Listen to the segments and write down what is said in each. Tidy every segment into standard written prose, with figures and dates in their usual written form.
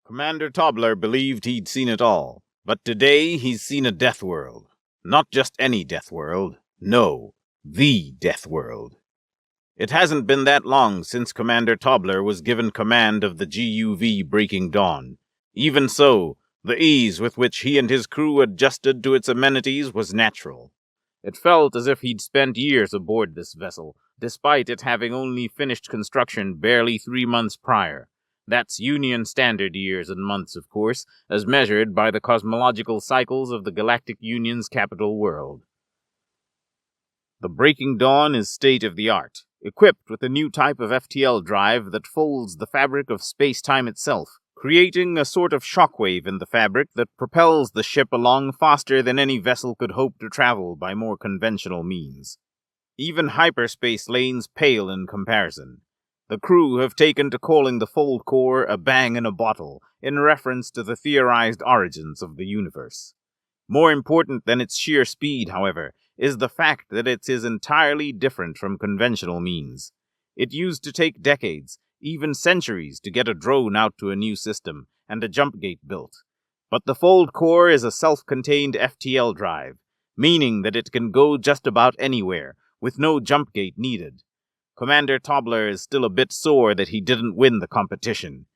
Commander Tobler believed he'd seen it all, but today he's seen a Deathworld. Not just any Deathworld. No, the Deathworld. It hasn't been that long since Commander Tobler was given command of the GUV Breaking Dawn. Even so, the ease with which he and his crew adjusted to its amenities was natural. It felt as if he'd spent years aboard this vessel, despite it having only finished construction barely 3 months prior. That's Union Standard years and months, of course, as measured by the cosmological cycles of the Galactic Union's capital world. The Breaking Dawn is state-of-the-art, equipped with a new type of FTL drive that folds the fabric of space-time itself, creating a sort of shockwave in the fabric that propels the ship along faster than any vessel could hope to travel by more conventional means. Even hyperspace lanes pale in comparison. The crew have taken to calling the Fold Core a bang in a bottle, in reference to the theorized origins of the universe. More important than its sheer speed, however, is the fact that it is entirely different from conventional means. It used to take decades, even centuries, to get a drone out to a new system and a jump gate built. But the Fold Core is a self-contained FTL drive, meaning that it can go just about anywhere, with no jump gate needed. Commander Tobler is still a bit sore that he didn't win the competition.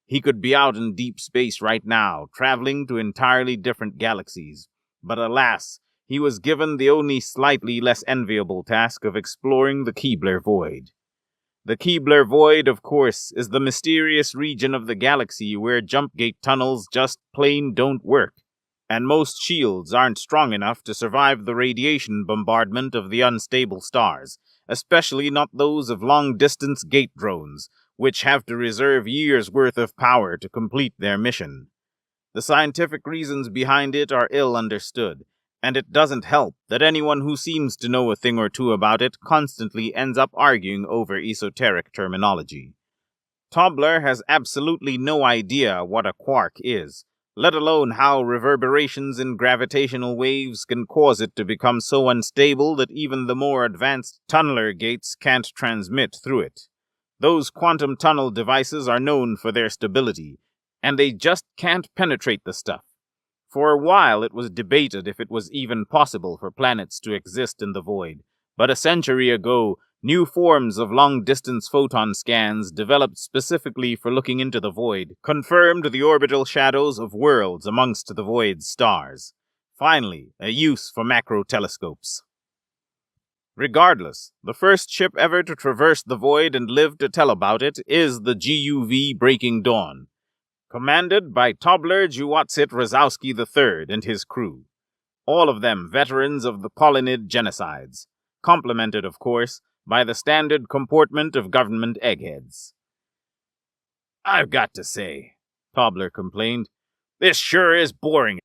He could be out in deep space right now, traveling to entirely different galaxies. But alas, he was given the only slightly less enviable task of exploring the Keebler Void. The Keebler Void, of course, is the mysterious region of the galaxy where jump gate tunnels just plain don't work, and most shields aren't strong enough to survive the radiation bombardment of the unstable stars, especially not those of long-distance gate drones, which have to reserve years' worth of power to complete their mission. The scientific reasons behind it are ill understood, and it doesn't help that anyone who seems to know a thing or two about it constantly ends up arguing over esoteric terminology. Tobler has absolutely no idea what a quark is, let alone how reverberations in gravitational waves can cause it to become so unstable that even the more advanced tunneler gates can't transmit through it. Those quantum tunnel devices are known for their stability, and they just can't penetrate the stuff. For a while it was debated if it was even possible for planets to exist in the void, but a century ago, new forms of long-distance photon scans developed specifically for looking into the void confirmed the orbital shadows of worlds amongst the void's stars. Finally, a use for macro telescopes. Regardless, the first ship ever to traverse the void and live to tell about it is the GUV Breaking Dawn, commanded by Tobler Juwatsit Razowski III and his crew. All of them veterans of the Polynid genocides, complemented, of course, by the standard comportment of government eggheads. "I've got to say," Tobler complained, "this sure is boring."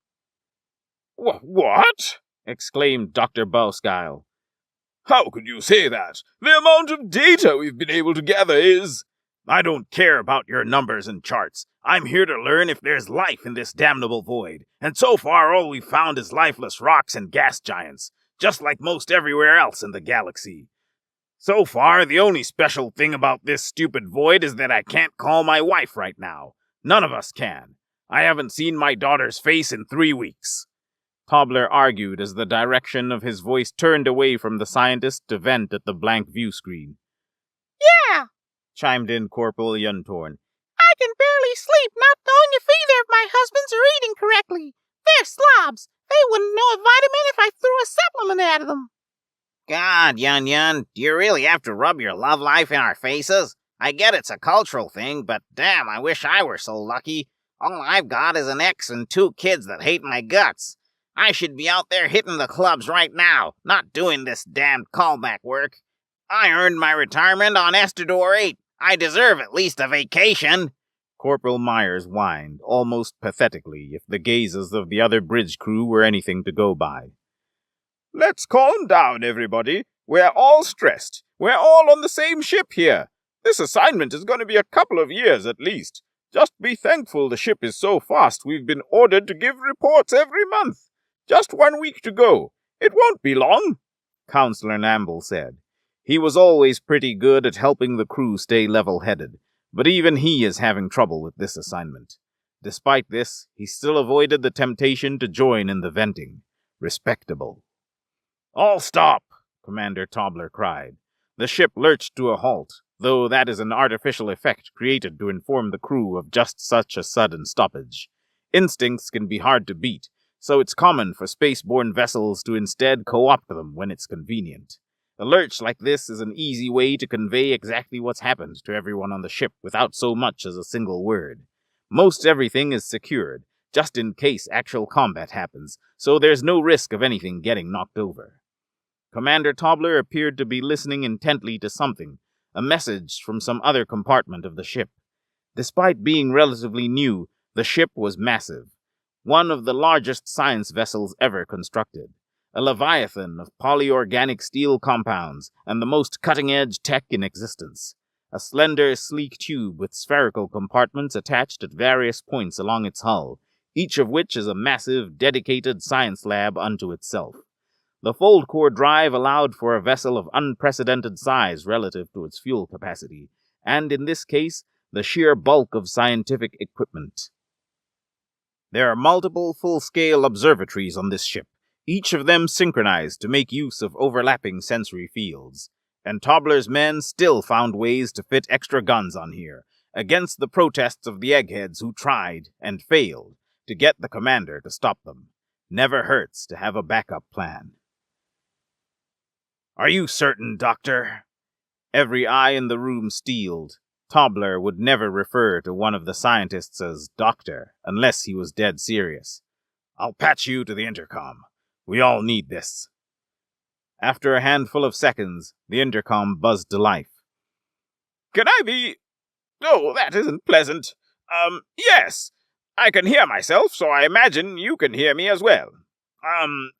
What? Exclaimed Dr. Bowskyle. How could you say that? The amount of data we've been able to gather is... I don't care about your numbers and charts. I'm here to learn if there's life in this damnable void, and so far all we've found is lifeless rocks and gas giants, just like most everywhere else in the galaxy. So far, the only special thing about this stupid void is that I can't call my wife right now. None of us can. I haven't seen my daughter's face in 3 weeks. Tobler argued as the direction of his voice turned away from the scientist to vent at the blank view screen. "Yeah," chimed in Corporal Yuntorn. "I can barely sleep not knowing if either of my husbands are eating correctly. They're slobs. They wouldn't know a vitamin if I threw a supplement at them." God, Yun, do you really have to rub your love life in our faces? I get it's a cultural thing, but damn, I wish I were so lucky. All I've got is an ex and 2 kids that hate my guts. I should be out there hitting the clubs right now, not doing this damned callback work. I earned my retirement on Estador 8. I deserve at least a vacation. Corporal Myers whined, almost pathetically, if the gazes of the other bridge crew were anything to go by. Let's calm down, everybody. We're all stressed. We're all on the same ship here. This assignment is going to be a couple of years at least. Just be thankful the ship is so fast we've been ordered to give reports every month. Just 1 week to go. It won't be long, Counselor Namble said. He was always pretty good at helping the crew stay level-headed, but even he is having trouble with this assignment. Despite this, he still avoided the temptation to join in the venting. Respectable. "All stop!" Commander Tobler cried. The ship lurched to a halt, though that is an artificial effect created to inform the crew of just such a sudden stoppage. Instincts can be hard to beat, so it's common for spaceborne vessels to instead co-opt them when it's convenient. A lurch like this is an easy way to convey exactly what's happened to everyone on the ship without so much as a single word. Most everything is secured, just in case actual combat happens, so there's no risk of anything getting knocked over. Commander Tobler appeared to be listening intently to something, a message from some other compartment of the ship. Despite being relatively new, the ship was massive, one of the largest science vessels ever constructed, a leviathan of polyorganic steel compounds and the most cutting-edge tech in existence. A slender, sleek tube with spherical compartments attached at various points along its hull, each of which is a massive, dedicated science lab unto itself. The fold-core drive allowed for a vessel of unprecedented size relative to its fuel capacity, and in this case, the sheer bulk of scientific equipment. There are multiple full-scale observatories on this ship, each of them synchronized to make use of overlapping sensory fields. And Tobler's men still found ways to fit extra guns on here, against the protests of the eggheads who tried, and failed, to get the commander to stop them. Never hurts to have a backup plan. "Are you certain, Doctor?" Every eye in the room steeled. Tobler would never refer to one of the scientists as Doctor, unless he was dead serious. "I'll patch you to the intercom. We all need this." After a handful of seconds, the intercom buzzed to life. "Can I be... Oh, that isn't pleasant. Yes. I can hear myself, so I imagine you can hear me as well.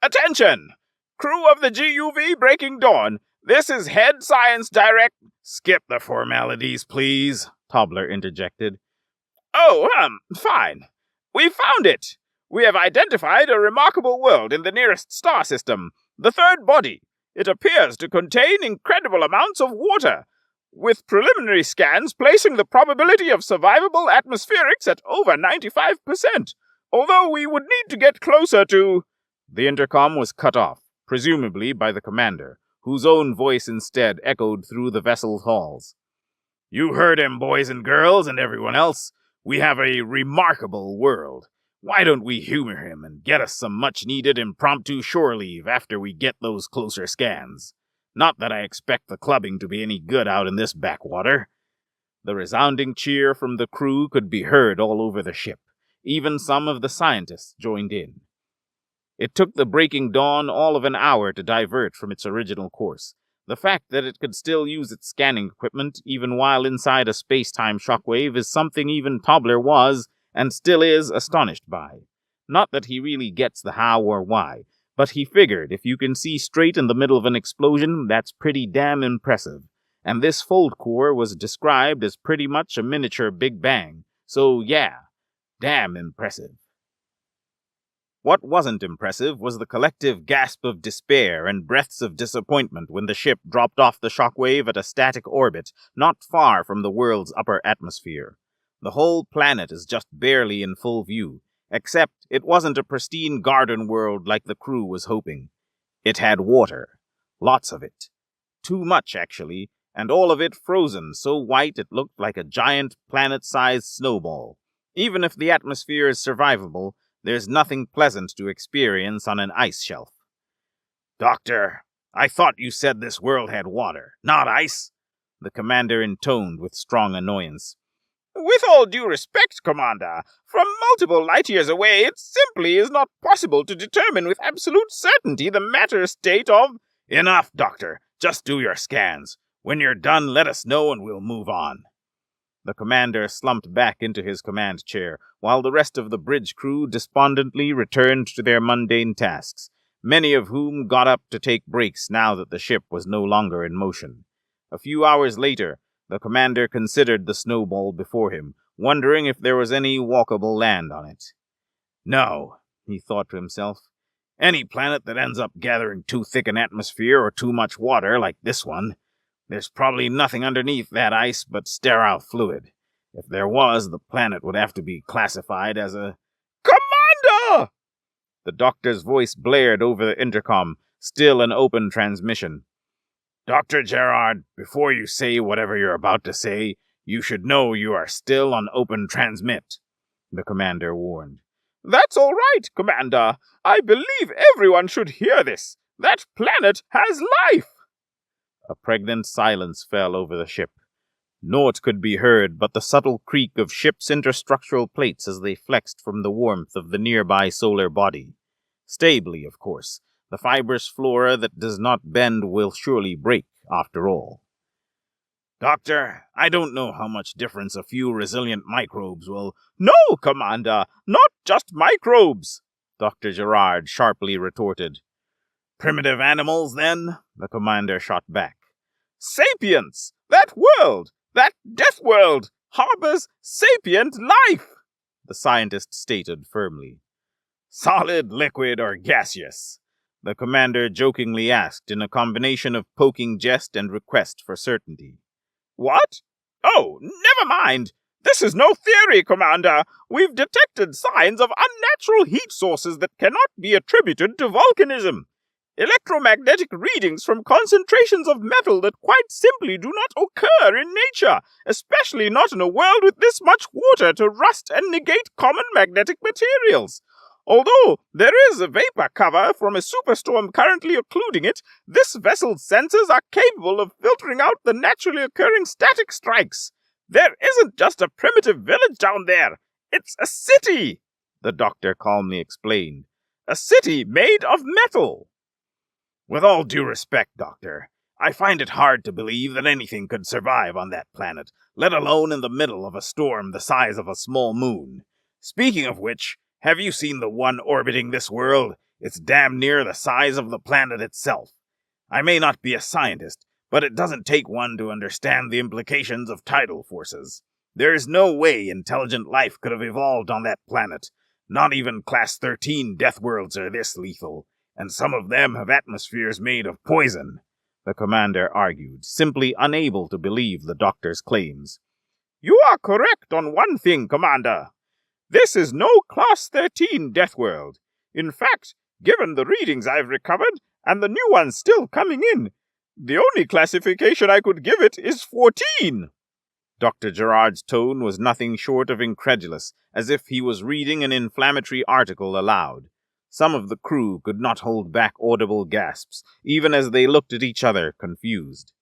Attention! Crew of the GUV Breaking Dawn, this is Head Science Direct... "Skip the formalities, please," Tobler interjected. Oh, fine. We found it! We have identified a remarkable world in the nearest star system, the third body. It appears to contain incredible amounts of water, with preliminary scans placing the probability of survivable atmospherics at over 95%, although we would need to get closer to... The intercom was cut off, presumably by the commander, whose own voice instead echoed through the vessel's halls. "You heard him, boys and girls, and everyone else. We have a remarkable world. Why don't we humor him and get us some much-needed impromptu shore leave after we get those closer scans? Not that I expect the clubbing to be any good out in this backwater." The resounding cheer from the crew could be heard all over the ship. Even some of the scientists joined in. It took the Breaking Dawn all of an hour to divert from its original course. The fact that it could still use its scanning equipment even while inside a space-time shockwave is something even Tobler was, and still is, astonished by. Not that he really gets the how or why, but he figured if you can see straight in the middle of an explosion, that's pretty damn impressive. And this fold core was described as pretty much a miniature Big Bang, so yeah, damn impressive. What wasn't impressive was the collective gasp of despair and breaths of disappointment when the ship dropped off the shockwave at a static orbit not far from the world's upper atmosphere. The whole planet is just barely in full view, except it wasn't a pristine garden world like the crew was hoping. It had water. Lots of it. Too much, actually, and all of it frozen so white it looked like a giant planet-sized snowball. Even if the atmosphere is survivable, there's nothing pleasant to experience on an ice shelf. "Doctor, I thought you said this world had water, not ice," the commander intoned with strong annoyance. With all due respect, Commander, from multiple light-years away, it simply is not possible to determine with absolute certainty the matter state of... "Enough, Doctor. Just do your scans. When you're done, let us know and we'll move on." The commander slumped back into his command chair, while the rest of the bridge crew despondently returned to their mundane tasks, many of whom got up to take breaks now that the ship was no longer in motion. A few hours later, the commander considered the snowball before him, wondering if there was any walkable land on it. "No," he thought to himself. "Any planet that ends up gathering too thick an atmosphere or too much water like this one, there's probably nothing underneath that ice but sterile fluid. If there was, the planet would have to be classified as a... Commander! The doctor's voice blared over the intercom, still an open transmission. Dr. Gerard, before you say whatever you're about to say, you should know you are still on open transmit, the commander warned. That's all right, Commander. I believe everyone should hear this. That planet has life! A pregnant silence fell over the ship. Naught could be heard but the subtle creak of ship's interstructural plates as they flexed from the warmth of the nearby solar body. Stably, of course. The fibrous flora that does not bend will surely break, after all. Doctor, I don't know how much difference a few resilient microbes will... No, Commander, not just microbes, Dr. Gerard sharply retorted. Primitive animals, then? The commander shot back. Sapience! That world! That Deathworld! Harbors sapient life! The scientist stated firmly. Solid, liquid, or gaseous? The commander jokingly asked in a combination of poking jest and request for certainty. What? Oh, never mind. This is no theory, Commander. We've detected signs of unnatural heat sources that cannot be attributed to volcanism. Electromagnetic readings from concentrations of metal that quite simply do not occur in nature, especially not in a world with this much water to rust and negate common magnetic materials. Although there is a vapor cover from a superstorm currently occluding it, this vessel's sensors are capable of filtering out the naturally occurring static strikes. There isn't just a primitive village down there. It's a city, the doctor calmly explained. A city made of metal. With all due respect, Doctor, I find it hard to believe that anything could survive on that planet, let alone in the middle of a storm the size of a small moon. Speaking of which, have you seen the one orbiting this world? It's damn near the size of the planet itself. I may not be a scientist, but it doesn't take one to understand the implications of tidal forces. There is no way intelligent life could have evolved on that planet. Not even Class 13 death worlds are this lethal, and some of them have atmospheres made of poison, the commander argued, simply unable to believe the doctor's claims. You are correct on one thing, Commander. This is no Class 13 death world. In fact, given the readings I've recovered, and the new ones still coming in, the only classification I could give it is 14. Dr. Gerard's tone was nothing short of incredulous, as if he was reading an inflammatory article aloud. Some of the crew could not hold back audible gasps, even as they looked at each other, confused.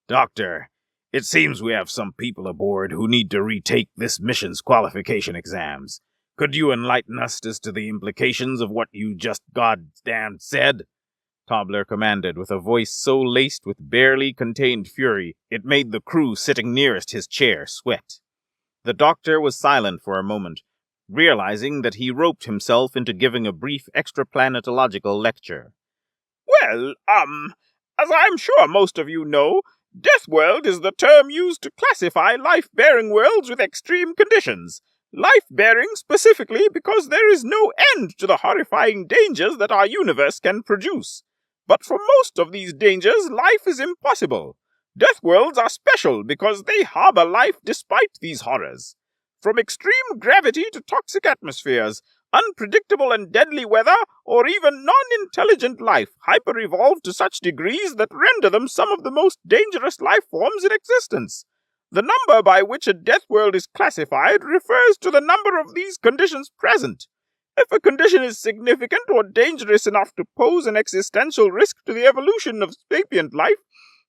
Doctor, it seems we have some people aboard who need to retake this mission's qualification exams. Could you enlighten us as to the implications of what you just goddamn said? Tobler commanded with a voice so laced with barely contained fury it made the crew sitting nearest his chair sweat. The doctor was silent for a moment, realizing that he roped himself into giving a brief extraplanetological lecture. Well, as I'm sure most of you know, Deathworld is the term used to classify life-bearing worlds with extreme conditions. Life-bearing specifically because there is no end to the horrifying dangers that our universe can produce. But for most of these dangers, life is impossible. Deathworlds are special because they harbor life despite these horrors. From extreme gravity to toxic atmospheres, unpredictable and deadly weather, or even non-intelligent life hyper-evolve to such degrees that render them some of the most dangerous life forms in existence. The number by which a death world is classified refers to the number of these conditions present. If a condition is significant or dangerous enough to pose an existential risk to the evolution of sapient life,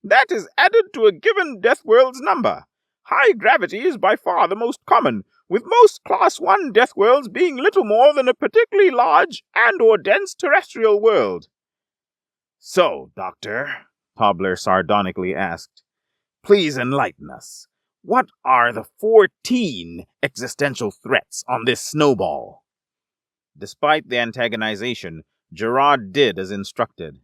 that is added to a given death world's number. High gravity is by far the most common, with most Class 1 death worlds being little more than a particularly large and or dense terrestrial world. So, Doctor, Tobler sardonically asked, please enlighten us. What are the 14 existential threats on this snowball? Despite the antagonization, Gerard did as instructed.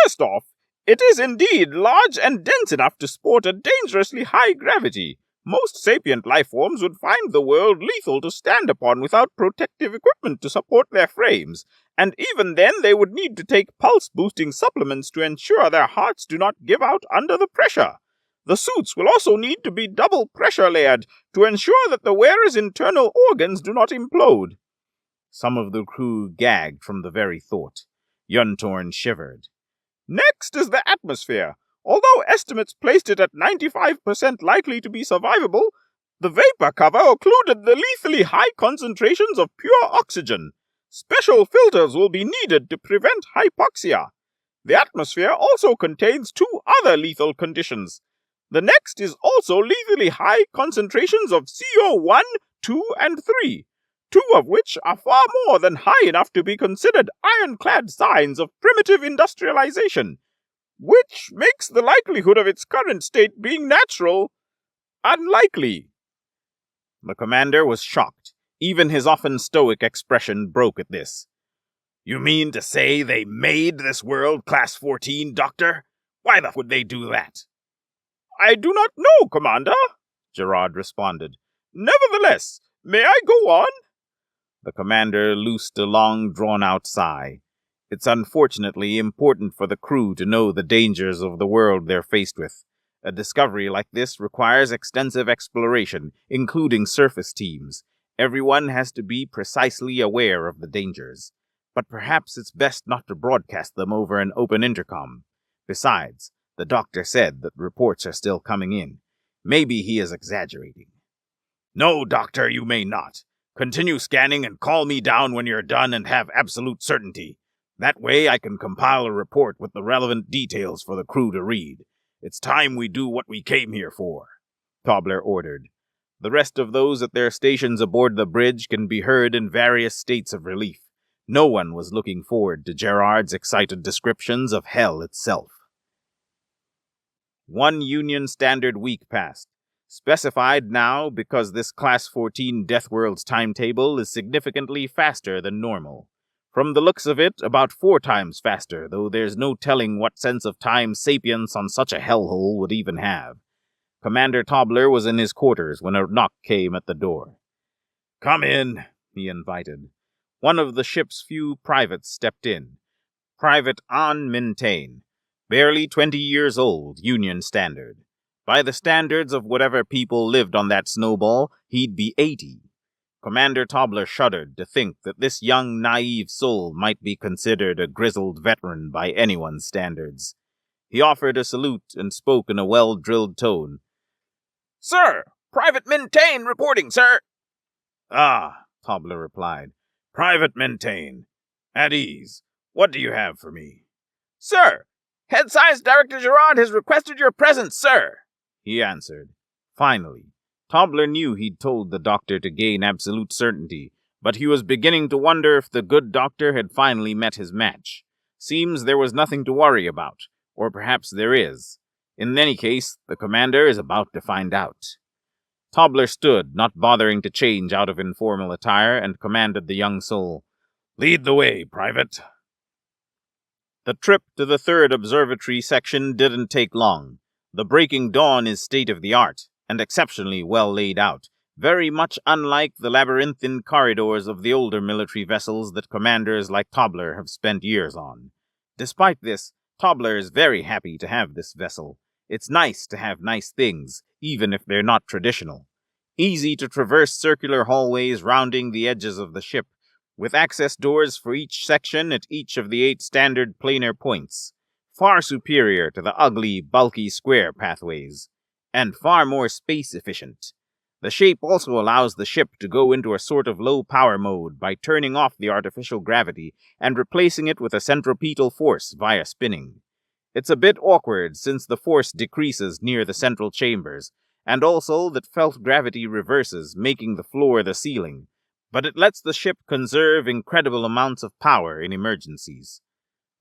First off, it is indeed large and dense enough to sport a dangerously high gravity. Most sapient life forms would find the world lethal to stand upon without protective equipment to support their frames, and even then they would need to take pulse-boosting supplements to ensure their hearts do not give out under the pressure. The suits will also need to be double pressure layered to ensure that the wearer's internal organs do not implode. Some of the crew gagged from the very thought. Yuntorn shivered. Next is the atmosphere. Although estimates placed it at 95% likely to be survivable, the vapor cover occluded the lethally high concentrations of pure oxygen. Special filters will be needed to prevent hypoxia. The atmosphere also contains two other lethal conditions. The next is also lethally high concentrations of CO1, 2, and 3, two of which are far more than high enough to be considered ironclad signs of primitive industrialization, which makes the likelihood of its current state being natural unlikely. The commander was shocked. Even his often stoic expression broke at this. You mean to say they made this world Class 14, Doctor? Why the f would they do that? I do not know, Commander, Gerard responded. Nevertheless, may I go on? The commander loosed a long, drawn-out sigh. It's unfortunately important for the crew to know the dangers of the world they're faced with. A discovery like this requires extensive exploration, including surface teams. Everyone has to be precisely aware of the dangers. But perhaps it's best not to broadcast them over an open intercom. Besides, the doctor said that reports are still coming in. Maybe he is exaggerating. No, Doctor, you may not. Continue scanning and call me down when you're done and have absolute certainty. That way I can compile a report with the relevant details for the crew to read. It's time we do what we came here for, Tobler ordered. The rest of those at their stations aboard the bridge can be heard in various states of relief. No one was looking forward to Gerard's excited descriptions of hell itself. 1 Union Standard week passed, specified now because this Class 14 Deathworld's timetable is significantly faster than normal. From the looks of it, about 4 times faster, though there's no telling what sense of time sapience on such a hellhole would even have. Commander Tobler was in his quarters when a knock came at the door. Come in, he invited. One of the ship's few privates stepped in. Private An Mintain, barely 20 years old, Union Standard. By the standards of whatever people lived on that snowball, he'd be 80. Commander Tobler shuddered to think that this young, naive soul might be considered a grizzled veteran by anyone's standards. He offered a salute and spoke in a well-drilled tone. Sir, Private Mintain reporting, sir. Ah, Tobler replied. Private Mintain. At ease. What do you have for me? Sir, Head Science Director Gerard has requested your presence, sir, he answered. Finally. Tobler knew he'd told the doctor to gain absolute certainty, but he was beginning to wonder if the good doctor had finally met his match. Seems there was nothing to worry about, or perhaps there is. In any case, the commander is about to find out. Tobler stood, not bothering to change out of informal attire, and commanded the young soul, Lead the way, Private. The trip to the 3rd Observatory section didn't take long. The breaking dawn is state-of-the-art, and exceptionally well laid out, very much unlike the labyrinthine corridors of the older military vessels that commanders like Tobler have spent years on. Despite this, Tobler is very happy to have this vessel. It's nice to have nice things, even if they're not traditional. Easy to traverse circular hallways rounding the edges of the ship, with access doors for each section at each of the 8 standard planar points. Far superior to the ugly, bulky square pathways, and far more space-efficient. The shape also allows the ship to go into a sort of low-power mode by turning off the artificial gravity and replacing it with a centripetal force via spinning. It's a bit awkward since the force decreases near the central chambers, and also that felt gravity reverses, making the floor the ceiling, but it lets the ship conserve incredible amounts of power in emergencies.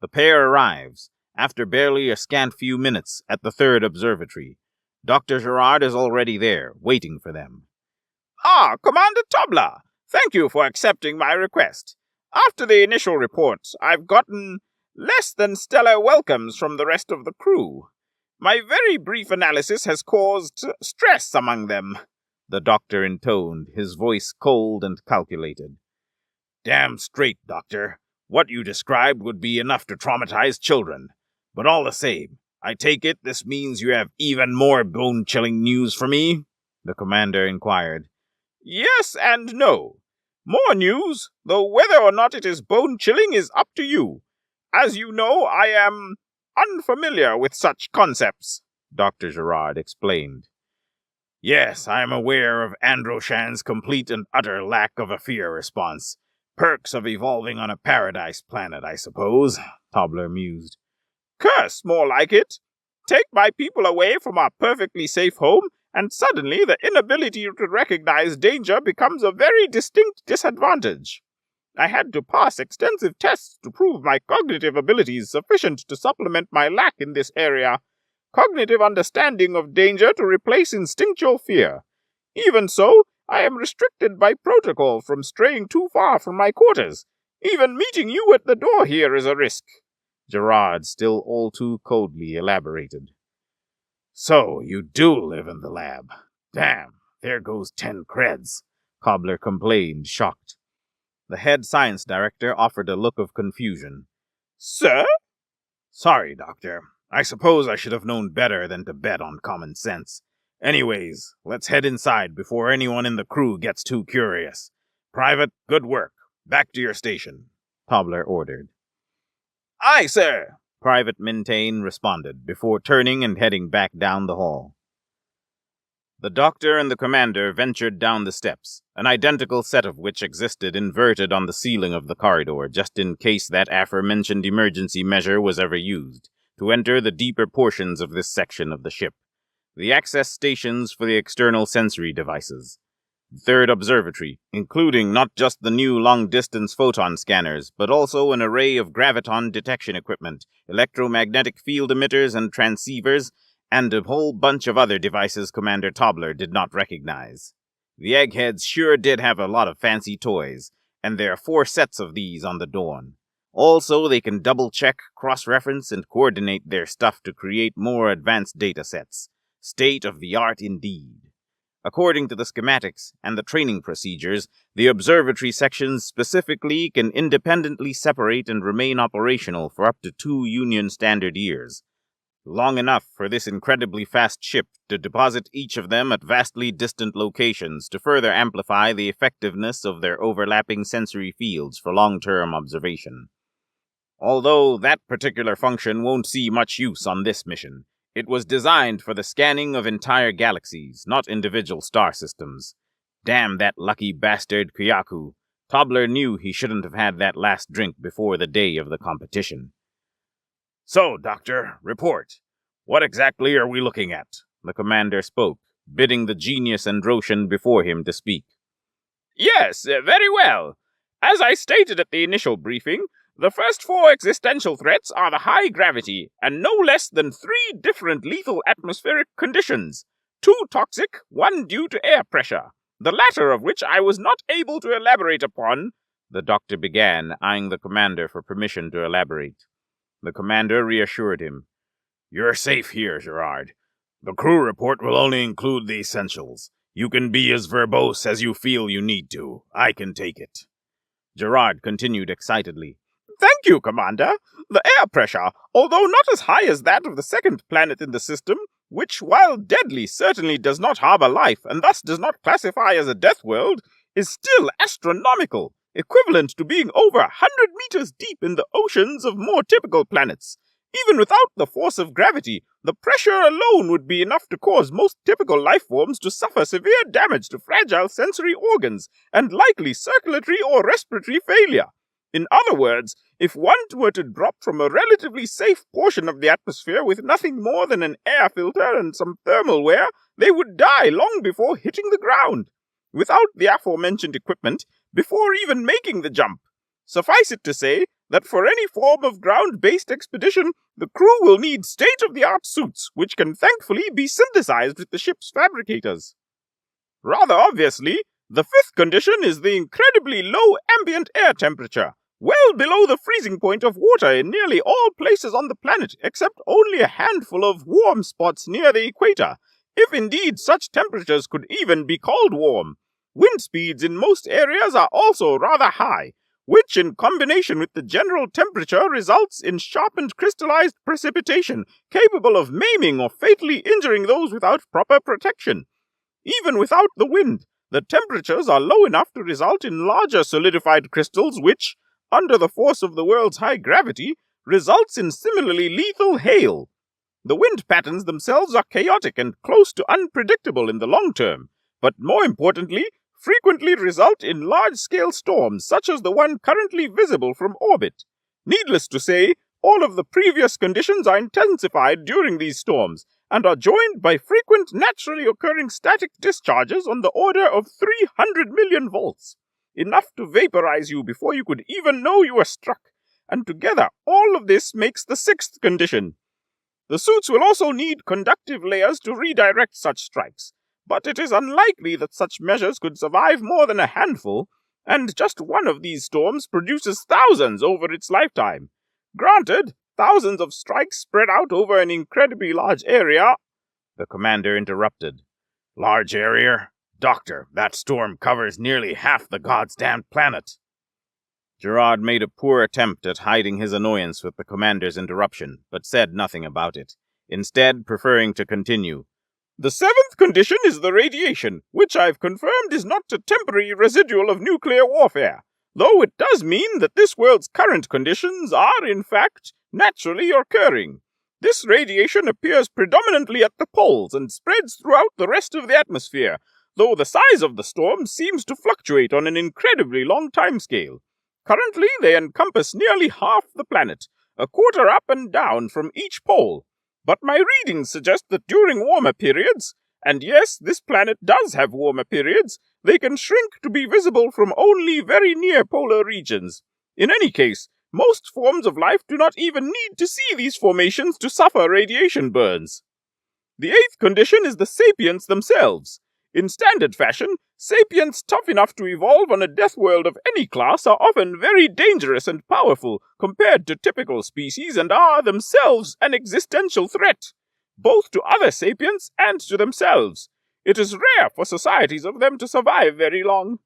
The pair arrives, after barely a scant few minutes, at the 3rd Observatory. Dr. Gerard is already there, waiting for them. Ah, Commander Tobler, thank you for accepting my request. After the initial reports, I've gotten less than stellar welcomes from the rest of the crew. My very brief analysis has caused stress among them, the doctor intoned, his voice cold and calculated. Damn straight, Doctor. What you described would be enough to traumatize children. But all the same, I take it this means you have even more bone-chilling news for me? The commander inquired. Yes and no. More news, though whether or not it is bone-chilling is up to you. As you know, I am unfamiliar with such concepts, Dr. Gerard explained. Yes, I am aware of Androshan's complete and utter lack of a fear response. Perks of evolving on a paradise planet, I suppose, Tobler mused. Curse, more like it. Take my people away from our perfectly safe home, and suddenly the inability to recognize danger becomes a very distinct disadvantage. I had to pass extensive tests to prove my cognitive abilities sufficient to supplement my lack in this area. Cognitive understanding of danger to replace instinctual fear. Even so, I am restricted by protocol from straying too far from my quarters. Even meeting you at the door here is a risk. Gerard, still all too coldly, elaborated. So, you do live in the lab. Damn, there goes 10 creds, Cobbler complained, shocked. The head science director offered a look of confusion. Sir? Sorry, Doctor. I suppose I should have known better than to bet on common sense. Anyways, let's head inside before anyone in the crew gets too curious. Private, good work. Back to your station, Tobler ordered. Aye, sir, Private Mintain responded, before turning and heading back down the hall. The doctor and the commander ventured down the steps, an identical set of which existed inverted on the ceiling of the corridor, just in case that aforementioned emergency measure was ever used, to enter the deeper portions of this section of the ship. The access stations for the external sensory devices. The third observatory, including not just the new long-distance photon scanners, but also an array of graviton detection equipment, electromagnetic field emitters and transceivers, and a whole bunch of other devices Commander Tobler did not recognize. The eggheads sure did have a lot of fancy toys, and there are 4 sets of these on the Dawn. Also, they can double-check, cross-reference, and coordinate their stuff to create more advanced data sets. State-of-the-art indeed. According to the schematics and the training procedures, the observatory sections specifically can independently separate and remain operational for up to 2 Union Standard years. Long enough for this incredibly fast ship to deposit each of them at vastly distant locations to further amplify the effectiveness of their overlapping sensory fields for long-term observation. Although that particular function won't see much use on this mission, it was designed for the scanning of entire galaxies, not individual star systems. Damn that lucky bastard Kyaku. Tobler knew he shouldn't have had that last drink before the day of the competition. So, Doctor, report. What exactly are we looking at? The commander spoke, bidding the genius Androshan before him to speak. Yes, very well. As I stated at the initial briefing, the first 4 existential threats are the high gravity, and no less than 3 different lethal atmospheric conditions. 2 toxic, 1 due to air pressure, the latter of which I was not able to elaborate upon, the doctor began, eyeing the commander for permission to elaborate. The commander reassured him. You're safe here, Gerard. The crew report will only include the essentials. You can be as verbose as you feel you need to. I can take it. Gerard continued excitedly. Thank you, Commander. The air pressure, although not as high as that of the second planet in the system, which, while deadly, certainly does not harbor life and thus does not classify as a death world, is still astronomical, equivalent to being over 100 meters deep in the oceans of more typical planets. Even without the force of gravity, the pressure alone would be enough to cause most typical life forms to suffer severe damage to fragile sensory organs and likely circulatory or respiratory failure. In other words, if one were to drop from a relatively safe portion of the atmosphere with nothing more than an air filter and some thermal wear, they would die long before hitting the ground, without the aforementioned equipment, before even making the jump. Suffice it to say that for any form of ground-based expedition, the crew will need state-of-the-art suits, which can thankfully be synthesized with the ship's fabricators. Rather obviously, the 5th condition is the incredibly low ambient air temperature, well below the freezing point of water in nearly all places on the planet, except only a handful of warm spots near the equator, if indeed such temperatures could even be called warm. Wind speeds in most areas are also rather high. which in combination with the general temperature results in sharpened crystallized precipitation capable of maiming or fatally injuring those without proper protection. Even without the wind, the temperatures are low enough to result in larger solidified crystals which, under the force of the world's high gravity, results in similarly lethal hail. The wind patterns themselves are chaotic and close to unpredictable in the long term, but more importantly, frequently result in large-scale storms such as the one currently visible from orbit. Needless to say, all of the previous conditions are intensified during these storms and are joined by frequent naturally occurring static discharges on the order of 300 million volts, enough to vaporize you before you could even know you were struck, and together all of this makes the sixth condition. The suits will also need conductive layers to redirect such strikes, but it is unlikely that such measures could survive more than a handful, and just one of these storms produces thousands over its lifetime. Granted, thousands of strikes spread out over an incredibly large area. The commander interrupted. Large area? Doctor, that storm covers nearly half the goddamn planet. Gerard made a poor attempt at hiding his annoyance with the commander's interruption, but said nothing about it, instead preferring to continue. The seventh condition is the radiation, which I've confirmed is not a temporary residual of nuclear warfare, though it does mean that this world's current conditions are, in fact, naturally occurring. This radiation appears predominantly at the poles and spreads throughout the rest of the atmosphere, though the size of the storm seems to fluctuate on an incredibly long timescale. Currently, they encompass nearly half the planet, a quarter up and down from each pole. But my readings suggest that during warmer periods, and yes, this planet does have warmer periods, they can shrink to be visible from only very near polar regions. In any case, most forms of life do not even need to see these formations to suffer radiation burns. The eighth condition is the sapients themselves. In standard fashion, sapients tough enough to evolve on a death world of any class are often very dangerous and powerful compared to typical species and are themselves an existential threat, both to other sapients and to themselves. It is rare for societies of them to survive very long.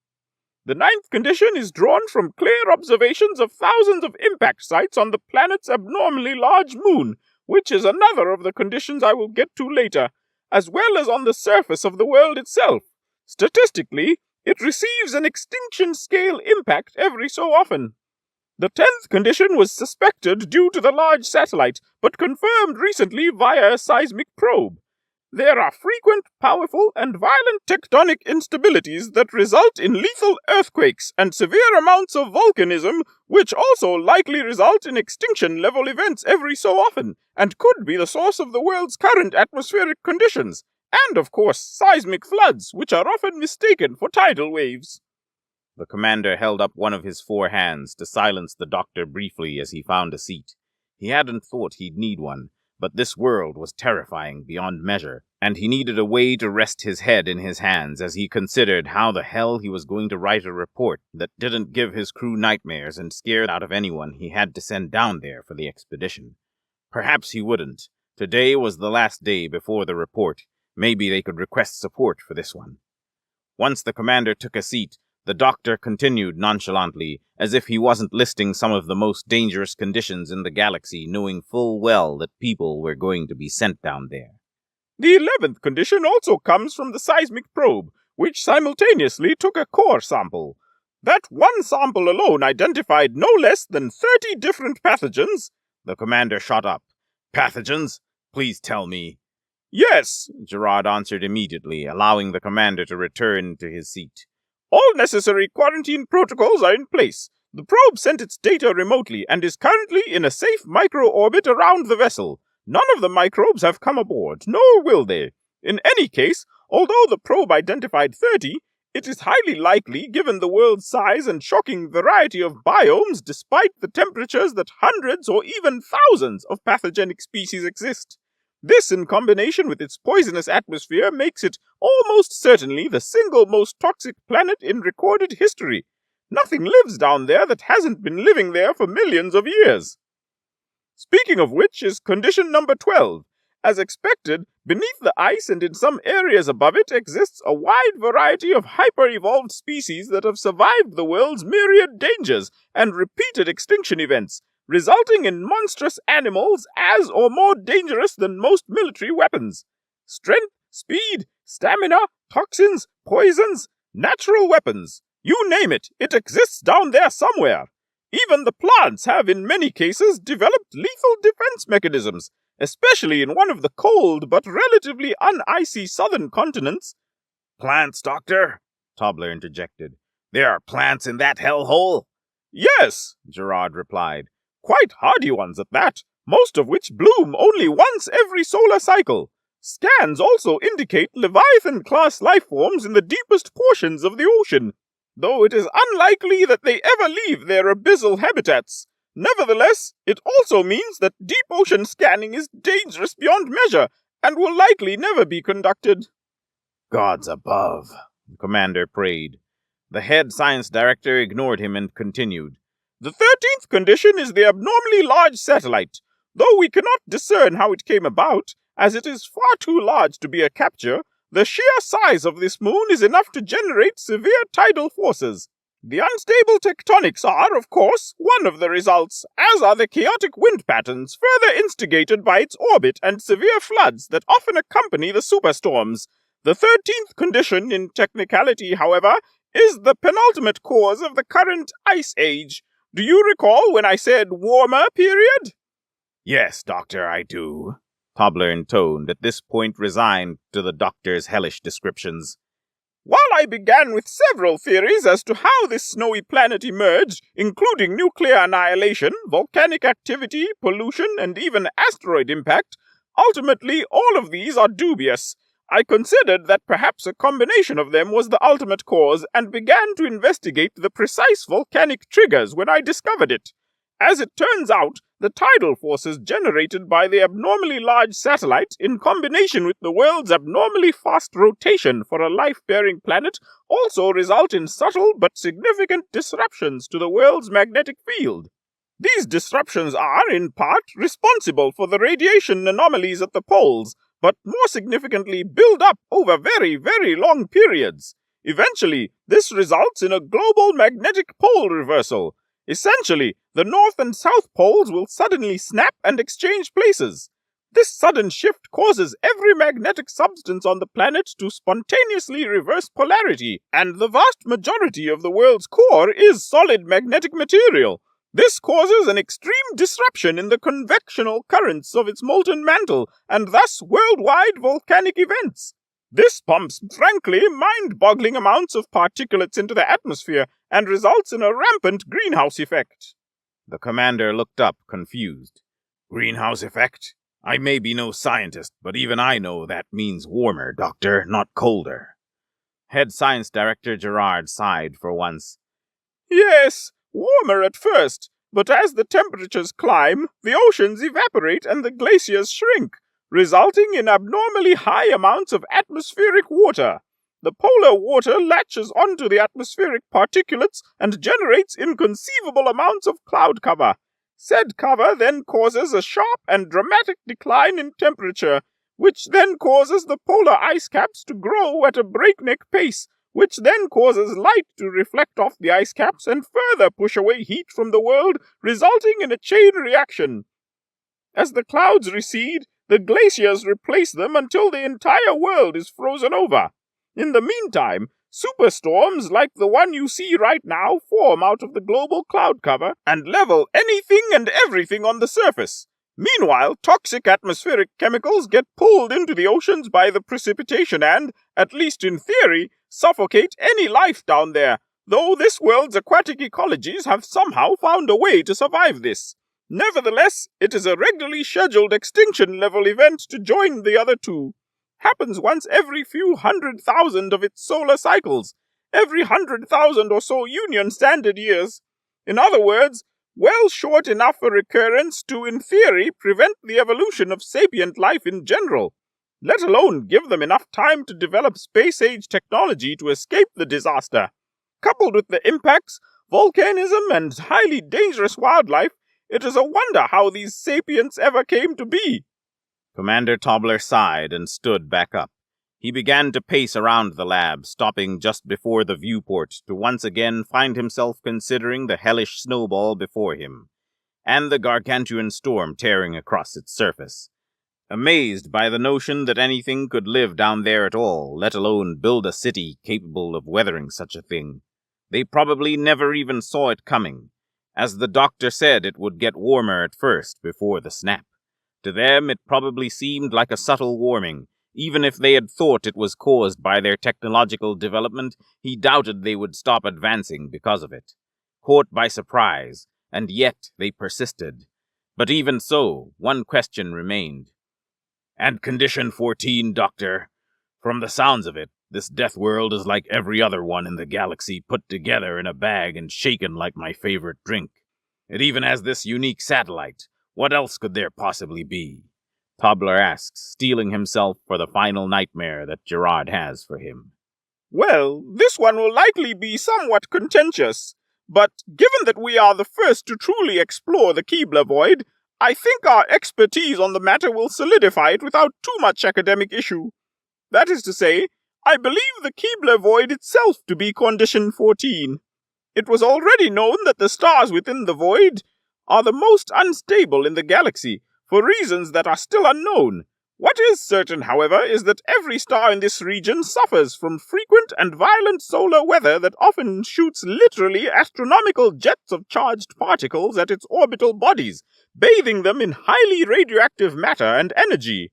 The ninth condition is drawn from clear observations of thousands of impact sites on the planet's abnormally large moon, which is another of the conditions I will get to later, as well as on the surface of the world itself. Statistically, it receives an extinction-scale impact every so often. The 10th condition was suspected due to the large satellite, but confirmed recently via a seismic probe. There are frequent, powerful, and violent tectonic instabilities that result in lethal earthquakes and severe amounts of volcanism, which also likely result in extinction-level events every so often, and could be the source of the world's current atmospheric conditions, and, of course, seismic floods, which are often mistaken for tidal waves. The commander held up one of his 4 hands to silence the doctor briefly as he found a seat. He hadn't thought he'd need one, but this world was terrifying beyond measure, and he needed a way to rest his head in his hands as he considered how the hell he was going to write a report that didn't give his crew nightmares and scared out of anyone he had to send down there for the expedition. Perhaps he wouldn't. Today was the last day before the report. Maybe they could request support for this one. Once the commander took a seat, the doctor continued nonchalantly, as if he wasn't listing some of the most dangerous conditions in the galaxy, knowing full well that people were going to be sent down there. The 11th condition also comes from the seismic probe, which simultaneously took a core sample. That one sample alone identified no less than 30 different pathogens. The commander shot up. Pathogens? Please tell me. Yes, Gerard answered immediately, allowing the commander to return to his seat. All necessary quarantine protocols are in place. The probe sent its data remotely and is currently in a safe micro-orbit around the vessel. None of the microbes have come aboard, nor will they. In any case, although the probe identified 30, it is highly likely, given the world's size and shocking variety of biomes, despite the temperatures, that hundreds or even thousands of pathogenic species exist. This, in combination with its poisonous atmosphere, makes it almost certainly the single most toxic planet in recorded history. Nothing lives down there that hasn't been living there for millions of years. Speaking of which is condition number 12. As expected, Beneath the ice and in some areas above it exists a wide variety of hyper-evolved species that have survived the world's myriad dangers and repeated extinction events, resulting in monstrous animals as or more dangerous than most military weapons. Strength, speed, stamina, toxins, poisons, natural weapons. You name it, it exists down there somewhere. Even the plants have in many cases developed lethal defense mechanisms, especially in one of the cold but relatively unicy southern continents. Plants, Doctor? Tobler interjected. There are plants in that hellhole? Yes, Gerard replied. Quite hardy ones at that, most of which bloom only once every solar cycle. Scans also indicate Leviathan-class life forms in the deepest portions of the ocean, though it is unlikely that they ever leave their abyssal habitats. Nevertheless, it also means that deep ocean scanning is dangerous beyond measure and will likely never be conducted. Gods above, the commander prayed. The head science director ignored him and continued. The 13th condition is the abnormally large satellite, though we cannot discern how it came about, as it is far too large to be a capture. The sheer size of this moon is enough to generate severe tidal forces. The unstable tectonics are, of course, one of the results, as are the chaotic wind patterns further instigated by its orbit and severe floods that often accompany the superstorms. The 13th condition, in technicality, however, is the penultimate cause of the current ice age. Do you recall when I said warmer period? Yes, Doctor, I do. Tobler intoned, at this point resigned to the doctor's hellish descriptions. While I began with several theories as to how this snowy planet emerged, including nuclear annihilation, volcanic activity, pollution, and even asteroid impact, ultimately all of these are dubious. I considered that perhaps a combination of them was the ultimate cause and began to investigate the precise volcanic triggers when I discovered it. As it turns out, the tidal forces generated by the abnormally large satellite, in combination with the world's abnormally fast rotation for a life-bearing planet, also result in subtle but significant disruptions to the world's magnetic field. These disruptions are, in part, responsible for the radiation anomalies at the poles, but more significantly build up over very, very long periods. Eventually, this results in a global magnetic pole reversal. Essentially, the north and south poles will suddenly snap and exchange places. This sudden shift causes every magnetic substance on the planet to spontaneously reverse polarity, and the vast majority of the world's core is solid magnetic material. This causes an extreme disruption in the convectional currents of its molten mantle, and thus worldwide volcanic events. This pumps, frankly, mind-boggling amounts of particulates into the atmosphere and results in a rampant greenhouse effect. The commander looked up, confused. Greenhouse effect? I may be no scientist, but even I know that means warmer, Doctor, not colder. Head Science Director Gerard sighed for once. Yes, warmer at first, but as the temperatures climb, the oceans evaporate and the glaciers shrink, resulting in abnormally high amounts of atmospheric water. The polar water latches onto the atmospheric particulates and generates inconceivable amounts of cloud cover. Said cover then causes a sharp and dramatic decline in temperature, which then causes the polar ice caps to grow at a breakneck pace, which then causes light to reflect off the ice caps and further push away heat from the world, resulting in a chain reaction. As the clouds recede, the glaciers replace them until the entire world is frozen over. In the meantime, superstorms like the one you see right now form out of the global cloud cover and level anything and everything on the surface. Meanwhile, toxic atmospheric chemicals get pulled into the oceans by the precipitation and, at least in theory, suffocate any life down there, though this world's aquatic ecologies have somehow found a way to survive this. Nevertheless, it is a regularly scheduled extinction-level event to join the other two. Happens once every few 100,000 of its solar cycles, every 100,000 or so Union Standard years. In other words, well short enough a recurrence to, in theory, prevent the evolution of sapient life in general, let alone give them enough time to develop space-age technology to escape the disaster. Coupled with the impacts, volcanism, and highly dangerous wildlife, it is a wonder how these sapients ever came to be. Commander Tobler sighed and stood back up. He began to pace around the lab, stopping just before the viewport to once again find himself considering the hellish snowball before him, and the gargantuan storm tearing across its surface. Amazed by the notion that anything could live down there at all, let alone build a city capable of weathering such a thing. They probably never even saw it coming. As the doctor said, it would get warmer at first before the snap. To them, it probably seemed like a subtle warming. Even if they had thought it was caused by their technological development, he doubted they would stop advancing because of it. Caught by surprise, and yet they persisted. But even so, one question remained. "And Condition 14, Doctor. From the sounds of it, this Deathworld is like every other one in the galaxy put together in a bag and shaken like my favorite drink. It even has this unique satellite. What else could there possibly be?" Tobler asks, steeling himself for the final nightmare that Gerard has for him. Well, this one will likely be somewhat contentious, but given that we are the first to truly explore the Keebler Void, I think our expertise on the matter will solidify it without too much academic issue. That is to say, I believe the Keebler Void itself to be Condition 14. It was already known that the stars within the Void are the most unstable in the galaxy, for reasons that are still unknown. What is certain, however, is that every star in this region suffers from frequent and violent solar weather that often shoots literally astronomical jets of charged particles at its orbital bodies, bathing them in highly radioactive matter and energy.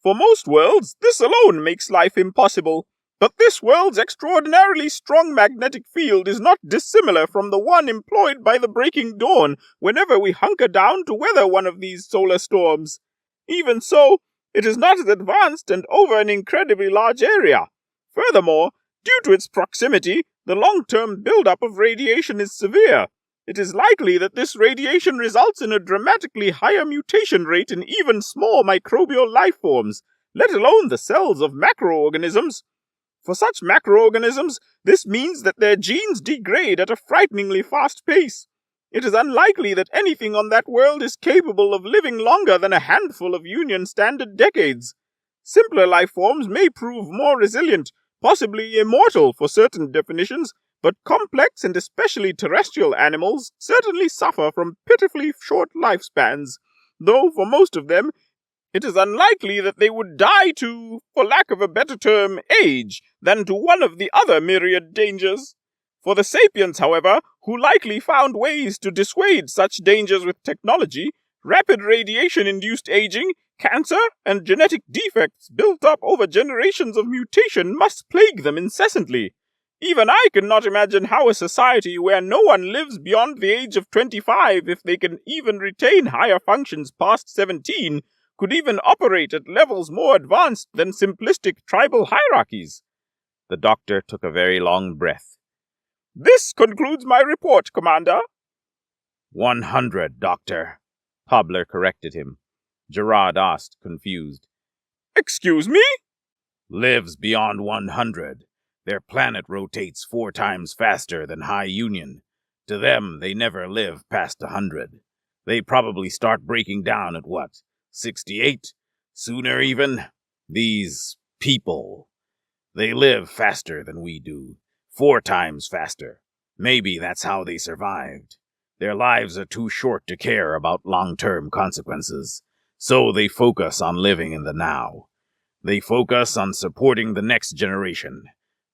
For most worlds, this alone makes life impossible, but this world's extraordinarily strong magnetic field is not dissimilar from the one employed by the Breaking Dawn whenever we hunker down to weather one of these solar storms. Even so, it is not as advanced and over an incredibly large area. Furthermore, due to its proximity, the long-term buildup of radiation is severe. It is likely that this radiation results in a dramatically higher mutation rate in even small microbial life forms, let alone the cells of macroorganisms. For such macroorganisms, this means that their genes degrade at a frighteningly fast pace. It is unlikely that anything on that world is capable of living longer than a handful of Union Standard decades. Simpler life forms may prove more resilient, possibly immortal for certain definitions, but complex and especially terrestrial animals certainly suffer from pitifully short lifespans, though for most of them, it is unlikely that they would die to, for lack of a better term, age, than to one of the other myriad dangers. For the sapiens, however, who likely found ways to dissuade such dangers with technology, rapid radiation-induced aging, cancer, and genetic defects built up over generations of mutation must plague them incessantly. Even I cannot imagine how a society where no one lives beyond the age of 25, if they can even retain higher functions past 17, could even operate at levels more advanced than simplistic tribal hierarchies. The doctor took a very long breath. This concludes my report, Commander. 100, Doctor. Tobler corrected him. Gerard asked, confused. Excuse me? Lives beyond 100. Their planet rotates 4 times faster than High Union. To them, they never live past 100. They probably start breaking down at 68? Sooner even? These people. They live faster than we do. 4 times faster. Maybe that's how they survived. Their lives are too short to care about long-term consequences. So they focus on living in the now. They focus on supporting the next generation.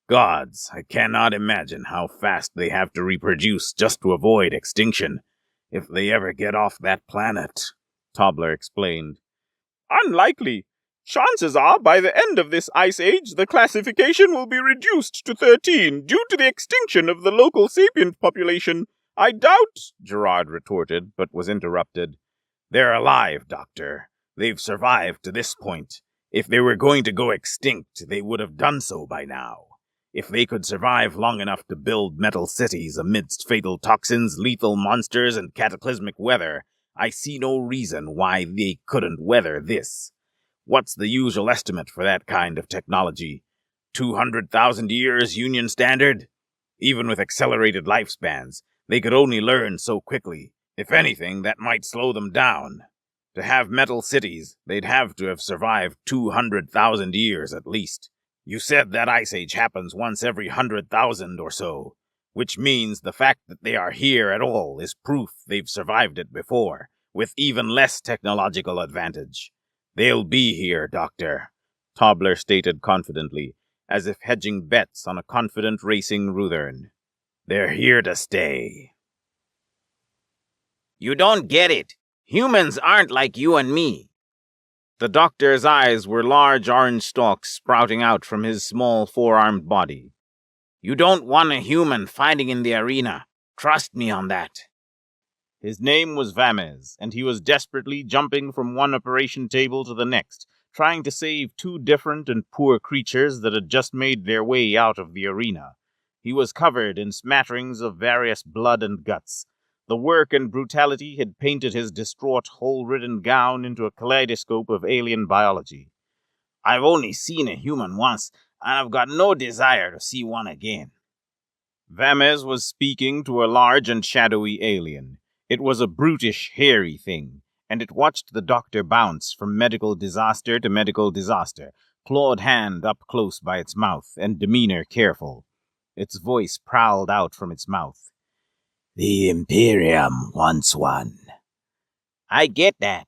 Gods, I cannot imagine how fast they have to reproduce just to avoid extinction, if they ever get off that planet, Tobler explained. Unlikely. Chances are, by the end of this ice age, the classification will be reduced to 13 due to the extinction of the local sapient population. I doubt, Gerard retorted, but was interrupted. They're alive, Doctor. They've survived to this point. If they were going to go extinct, they would have done so by now. If they could survive long enough to build metal cities amidst fatal toxins, lethal monsters, and cataclysmic weather, I see no reason why they couldn't weather this. What's the usual estimate for that kind of technology? 200,000 years Union Standard? Even with accelerated lifespans, they could only learn so quickly. If anything, that might slow them down. To have metal cities, they'd have to have survived 200,000 years at least. You said that ice age happens once every 100,000 or so, which means the fact that they are here at all is proof they've survived it before, with even less technological advantage. They'll be here, Doctor, Tobler stated confidently, as if hedging bets on a confident racing Ruthern. They're here to stay. You don't get it. Humans aren't like you and me. The doctor's eyes were large orange stalks sprouting out from his small four-armed body. You don't want a human fighting in the arena. Trust me on that. His name was Vamez, and he was desperately jumping from one operation table to the next, trying to save two different and poor creatures that had just made their way out of the arena. He was covered in smatterings of various blood and guts. The work and brutality had painted his distraught, hole-ridden gown into a kaleidoscope of alien biology. I've only seen a human once, and I've got no desire to see one again. Vamez was speaking to a large and shadowy alien. It was a brutish, hairy thing, and it watched the doctor bounce from medical disaster to medical disaster, clawed hand up close by its mouth, and demeanor careful. Its voice prowled out from its mouth. The Imperium wants one. I get that.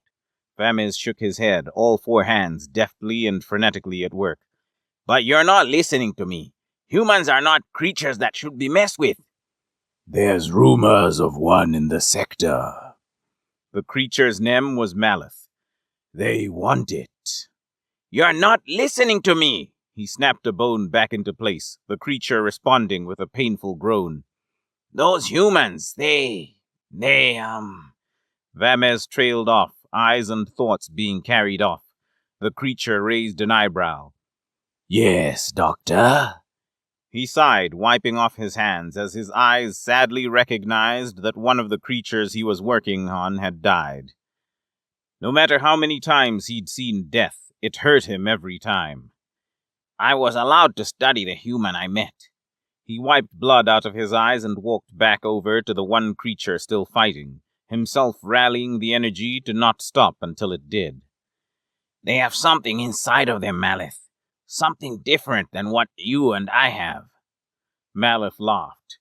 Vamez shook his head, all four hands deftly and frenetically at work. But you're not listening to me. Humans are not creatures that should be messed with. There's rumors of one in the sector. The creature's name was Maleth. They want it. You're not listening to me. He snapped a bone back into place, the creature responding with a painful groan. Those humans, they, Vamez trailed off, eyes and thoughts being carried off. The creature raised an eyebrow. Yes, Doctor. He sighed, wiping off his hands as his eyes sadly recognized that one of the creatures he was working on had died. No matter how many times he'd seen death, it hurt him every time. I was allowed to study the human I met. He wiped blood out of his eyes and walked back over to the one creature still fighting, himself rallying the energy to not stop until it did. They have something inside of them, Maleth. Something different than what you and I have. Maleth laughed.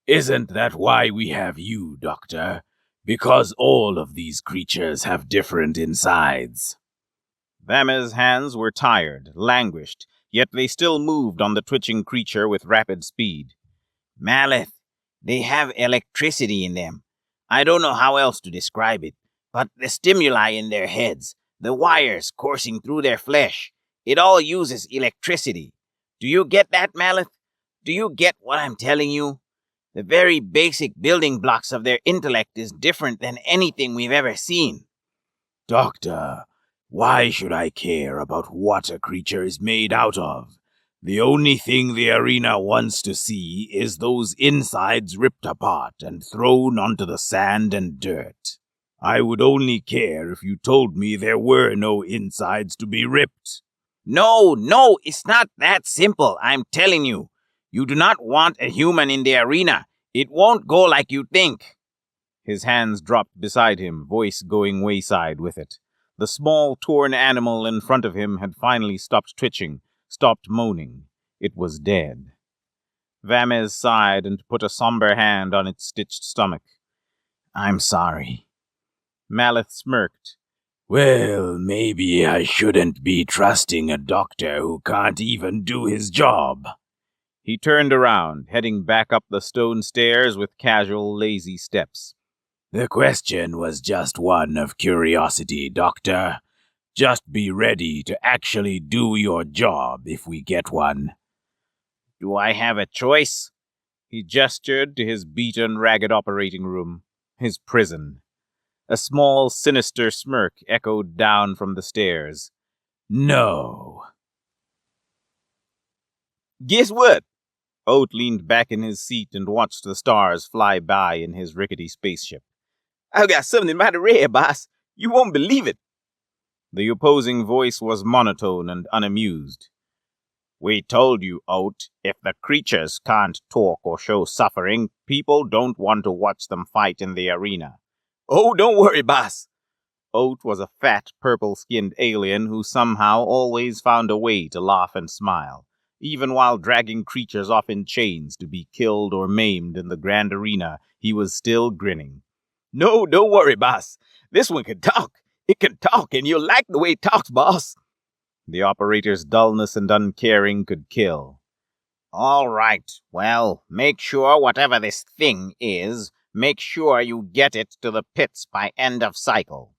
Isn't that why we have you, Doctor? Because all of these creatures have different insides. Vamez's hands were tired, languished, yet they still moved on the twitching creature with rapid speed. Maleth, they have electricity in them. I don't know how else to describe it, but the stimuli in their heads, the wires coursing through their flesh, it all uses electricity. Do you get that, Maleth? Do you get what I'm telling you? The very basic building blocks of their intellect is different than anything we've ever seen. Doctor, why should I care about what a creature is made out of? The only thing the arena wants to see is those insides ripped apart and thrown onto the sand and dirt. I would only care if you told me there were no insides to be ripped. No, it's not that simple, I'm telling you. You do not want a human in the arena. It won't go like you think. His hands dropped beside him, voice going wayside with it. The small, torn animal in front of him had finally stopped twitching, stopped moaning. It was dead. Vamez sighed and put a somber hand on its stitched stomach. I'm sorry. Maleth smirked. Well, maybe I shouldn't be trusting a doctor who can't even do his job. He turned around, heading back up the stone stairs with casual, lazy steps. The question was just one of curiosity, Doctor. Just be ready to actually do your job if we get one. Do I have a choice? He gestured to his beaten, ragged operating room, his prison. A small, sinister smirk echoed down from the stairs. No. Guess what? Oat leaned back in his seat and watched the stars fly by in his rickety spaceship. I've got something mighty rare, boss. You won't believe it. The opposing voice was monotone and unamused. We told you, Oat, if the creatures can't talk or show suffering, people don't want to watch them fight in the arena. Oh, don't worry, boss. Oat was a fat, purple-skinned alien who somehow always found a way to laugh and smile, even while dragging creatures off in chains to be killed or maimed in the grand arena. He was still grinning. No, don't worry, boss. This one can talk. It can talk, and you'll like the way it talks, boss. The operator's dullness and uncaring could kill. All right, well, make sure whatever this thing is, make sure you get it to the pits by end of cycle.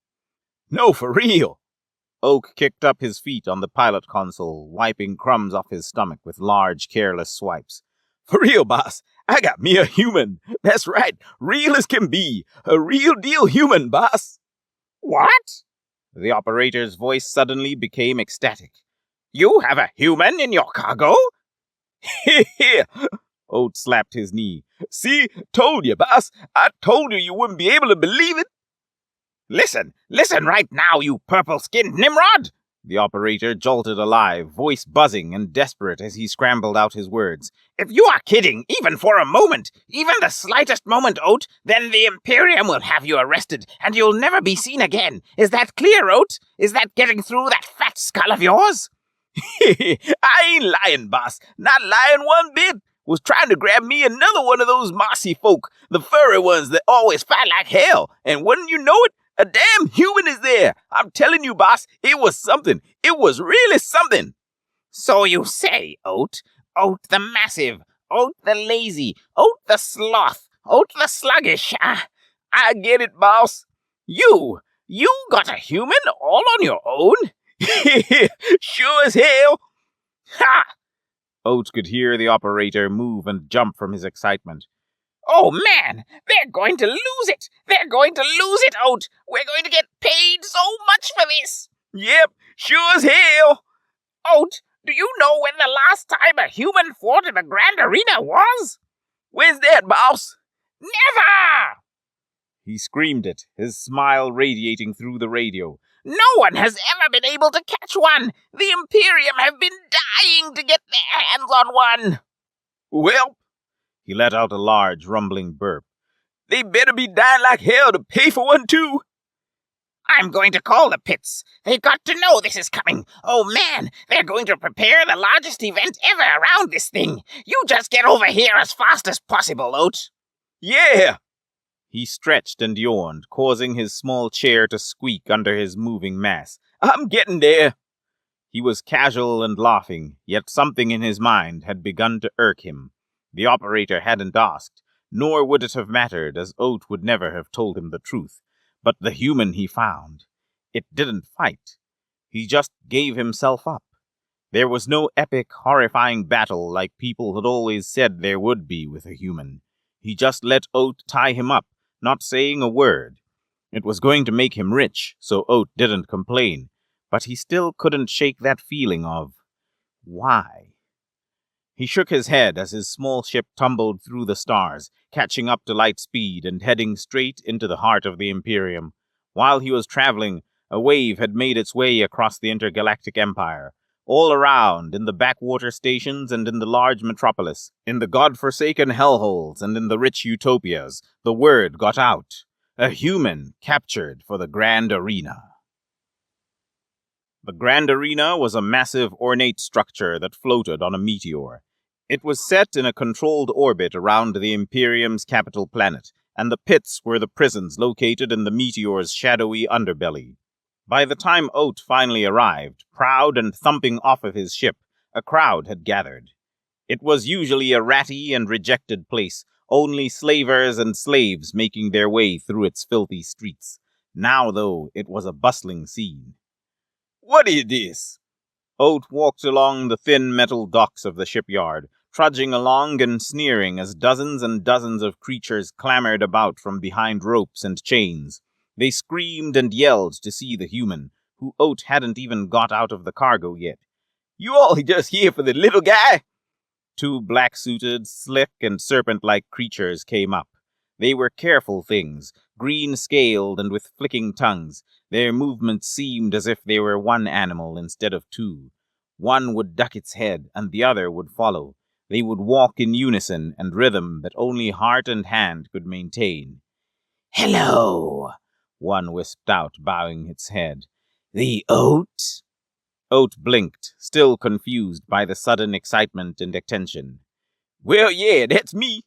No, for real. Oak kicked up his feet on the pilot console, wiping crumbs off his stomach with large, careless swipes. For real, boss. I got me a human. That's right, real as can be. A real deal human, boss. What? The operator's voice suddenly became ecstatic. You have a human in your cargo? Here. Oat slapped his knee. See, told you, boss. I told you wouldn't be able to believe it. Listen right now, you purple-skinned Nimrod! The operator jolted alive, voice buzzing and desperate as he scrambled out his words. If you are kidding, even for a moment, even the slightest moment, Oat, then the Imperium will have you arrested, and you'll never be seen again. Is that clear, Oat? Is that getting through that fat skull of yours? I ain't lying, boss. Not lying one bit. Was trying to grab me another one of those mossy folk, the furry ones that always fight like hell, and wouldn't you know it, a damn human is there. I'm telling you, boss, it was something. It was really something. So you say, Oat. Oat the massive. Oat the lazy. Oat the sloth. Oat the sluggish. I get it, boss. You got a human all on your own? Sure as hell. Ha! Oat could hear the operator move and jump from his excitement. Oh, man! They're going to lose it! They're going to lose it, Oat! We're going to get paid so much for this! Yep, sure as hell! Oat, do you know when the last time a human fought in the Grand Arena was? When's that, boss? Never! He screamed it, his smile radiating through the radio. No one has ever been able to catch one! The Imperium have been dying to get their hands on one! Well, he let out a large, rumbling burp. They better be dying like hell to pay for one, too. I'm going to call the pits. They've got to know this is coming. Oh, man, they're going to prepare the largest event ever around this thing. You just get over here as fast as possible, Oat. Yeah! He stretched and yawned, causing his small chair to squeak under his moving mass. I'm getting there. He was casual and laughing, yet something in his mind had begun to irk him. The operator hadn't asked, nor would it have mattered, as Oat would never have told him the truth. But the human he found, it didn't fight. He just gave himself up. There was no epic, horrifying battle like people had always said there would be with a human. He just let Oat tie him up, not saying a word. It was going to make him rich, so Oat didn't complain, but he still couldn't shake that feeling of, why? He shook his head as his small ship tumbled through the stars, catching up to light speed and heading straight into the heart of the Imperium. While he was traveling, a wave had made its way across the intergalactic empire. All around, in the backwater stations and in the large metropolis, in the god-forsaken hellholes and in the rich utopias, the word got out. A human captured for the Grand Arena. The Grand Arena was a massive, ornate structure that floated on a meteor. It was set in a controlled orbit around the Imperium's capital planet, and the pits were the prisons located in the meteor's shadowy underbelly. By the time Oat finally arrived, proud and thumping off of his ship, a crowd had gathered. It was usually a ratty and rejected place, only slavers and slaves making their way through its filthy streets. Now, though, it was a bustling scene. What is this? Oat walked along the thin metal docks of the shipyard, trudging along and sneering as dozens and dozens of creatures clambered about from behind ropes and chains. They screamed and yelled to see the human, who Oat hadn't even got out of the cargo yet. You all just here for the little guy? Two black-suited, slick and serpent-like creatures came up. They were careful things, green-scaled and with flicking tongues. Their movements seemed as if they were one animal instead of two. One would duck its head, and the other would follow. They would walk in unison and rhythm that only heart and hand could maintain. Hello. one wisped out, bowing its head. The oat? Oat blinked, still confused by the sudden excitement and attention. Well, yeah, that's me.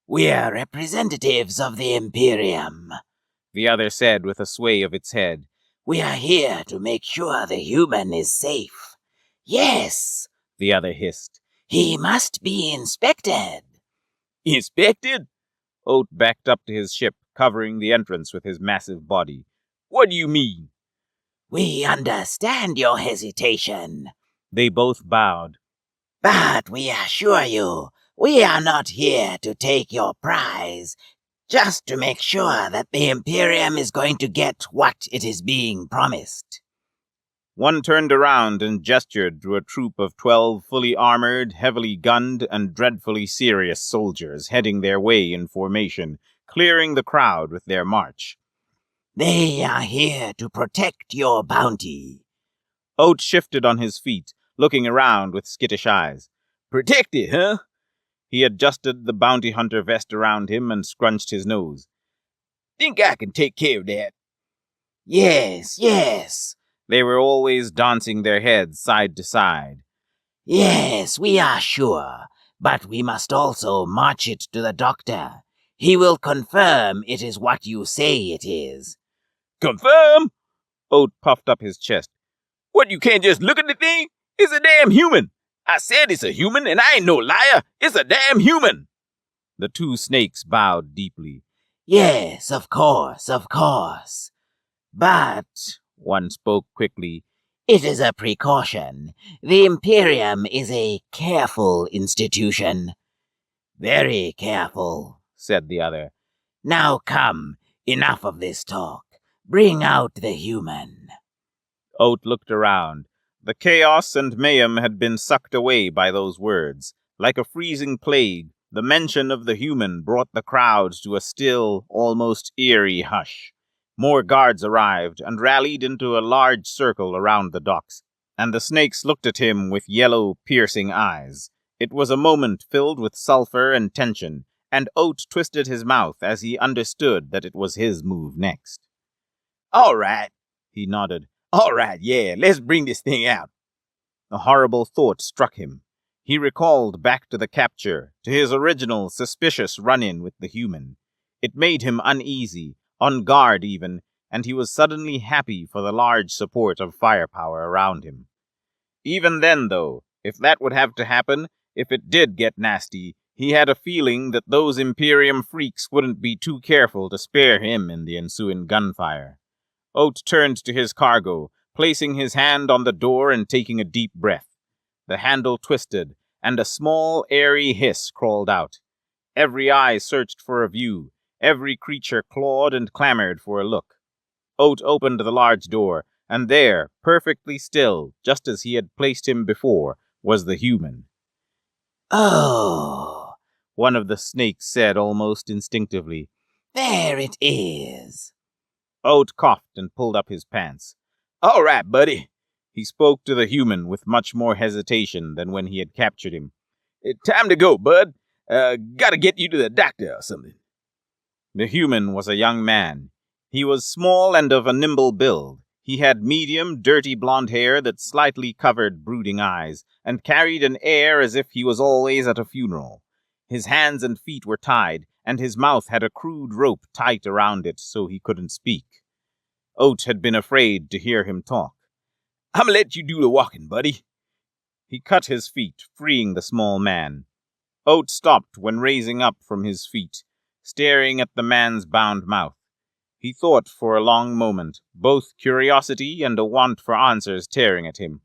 We are representatives of the Imperium, the other said with a sway of its head. We are here to make sure the human is safe. Yes, the other hissed. He must be inspected. Inspected? Oat backed up to his ship, covering the entrance with his massive body. What do you mean? We understand your hesitation. They both bowed. But we assure you, we are not here to take your prize, just to make sure that the Imperium is going to get what it is being promised. One turned around and gestured to a troop of 12 fully armored, heavily gunned, and dreadfully serious soldiers heading their way in formation, clearing the crowd with their march. They are here to protect your bounty. Oat shifted on his feet, looking around with skittish eyes. Protect it, huh? He adjusted the bounty hunter vest around him and scrunched his nose. Think I can take care of that. Yes, yes. They were always dancing their heads side to side. Yes, we are sure, but we must also march it to the doctor. He will confirm it is what you say it is. Confirm? Oat puffed up his chest. What, you can't just look at the thing? It's a damn human. I said it's a human, and I ain't no liar. It's a damn human. The two snakes bowed deeply. Yes, of course, of course. But, one spoke quickly, it is a precaution. The Imperium is a careful institution. Very careful, said the other. Now come, enough of this talk. Bring out the human. Oat looked around. The chaos and mayhem had been sucked away by those words. Like a freezing plague, the mention of the human brought the crowd to a still, almost eerie hush. More guards arrived and rallied into a large circle around the docks, and the snakes looked at him with yellow, piercing eyes. It was a moment filled with sulfur and tension, and Oat twisted his mouth as he understood that it was his move next. All right, he nodded. All right, yeah, let's bring this thing out. A horrible thought struck him. He recalled back to the capture, to his original suspicious run-in with the human. It made him uneasy, on guard even, and he was suddenly happy for the large support of firepower around him. Even then, though, if that would have to happen, if it did get nasty, he had a feeling that those Imperium freaks wouldn't be too careful to spare him in the ensuing gunfire. Oat turned to his cargo, placing his hand on the door and taking a deep breath. The handle twisted, and a small, airy hiss crawled out. Every eye searched for a view. Every creature clawed and clamored for a look. Oat opened the large door, and there, perfectly still, just as he had placed him before, was the human. Oh, one of the snakes said almost instinctively. There it is. Oat coughed and pulled up his pants. All right, buddy. He spoke to the human with much more hesitation than when he had captured him. Time to go, bud. Gotta get you to the doctor or something. The human was a young man. He was small and of a nimble build. He had medium, dirty blonde hair that slightly covered brooding eyes, and carried an air as if he was always at a funeral. His hands and feet were tied, and his mouth had a crude rope tight around it so he couldn't speak. Oat had been afraid to hear him talk. I'm gonna let you do the walking, buddy. He cut his feet, freeing the small man. Oat stopped when raising up from his feet, staring at the man's bound mouth. He thought for a long moment, both curiosity and a want for answers tearing at him.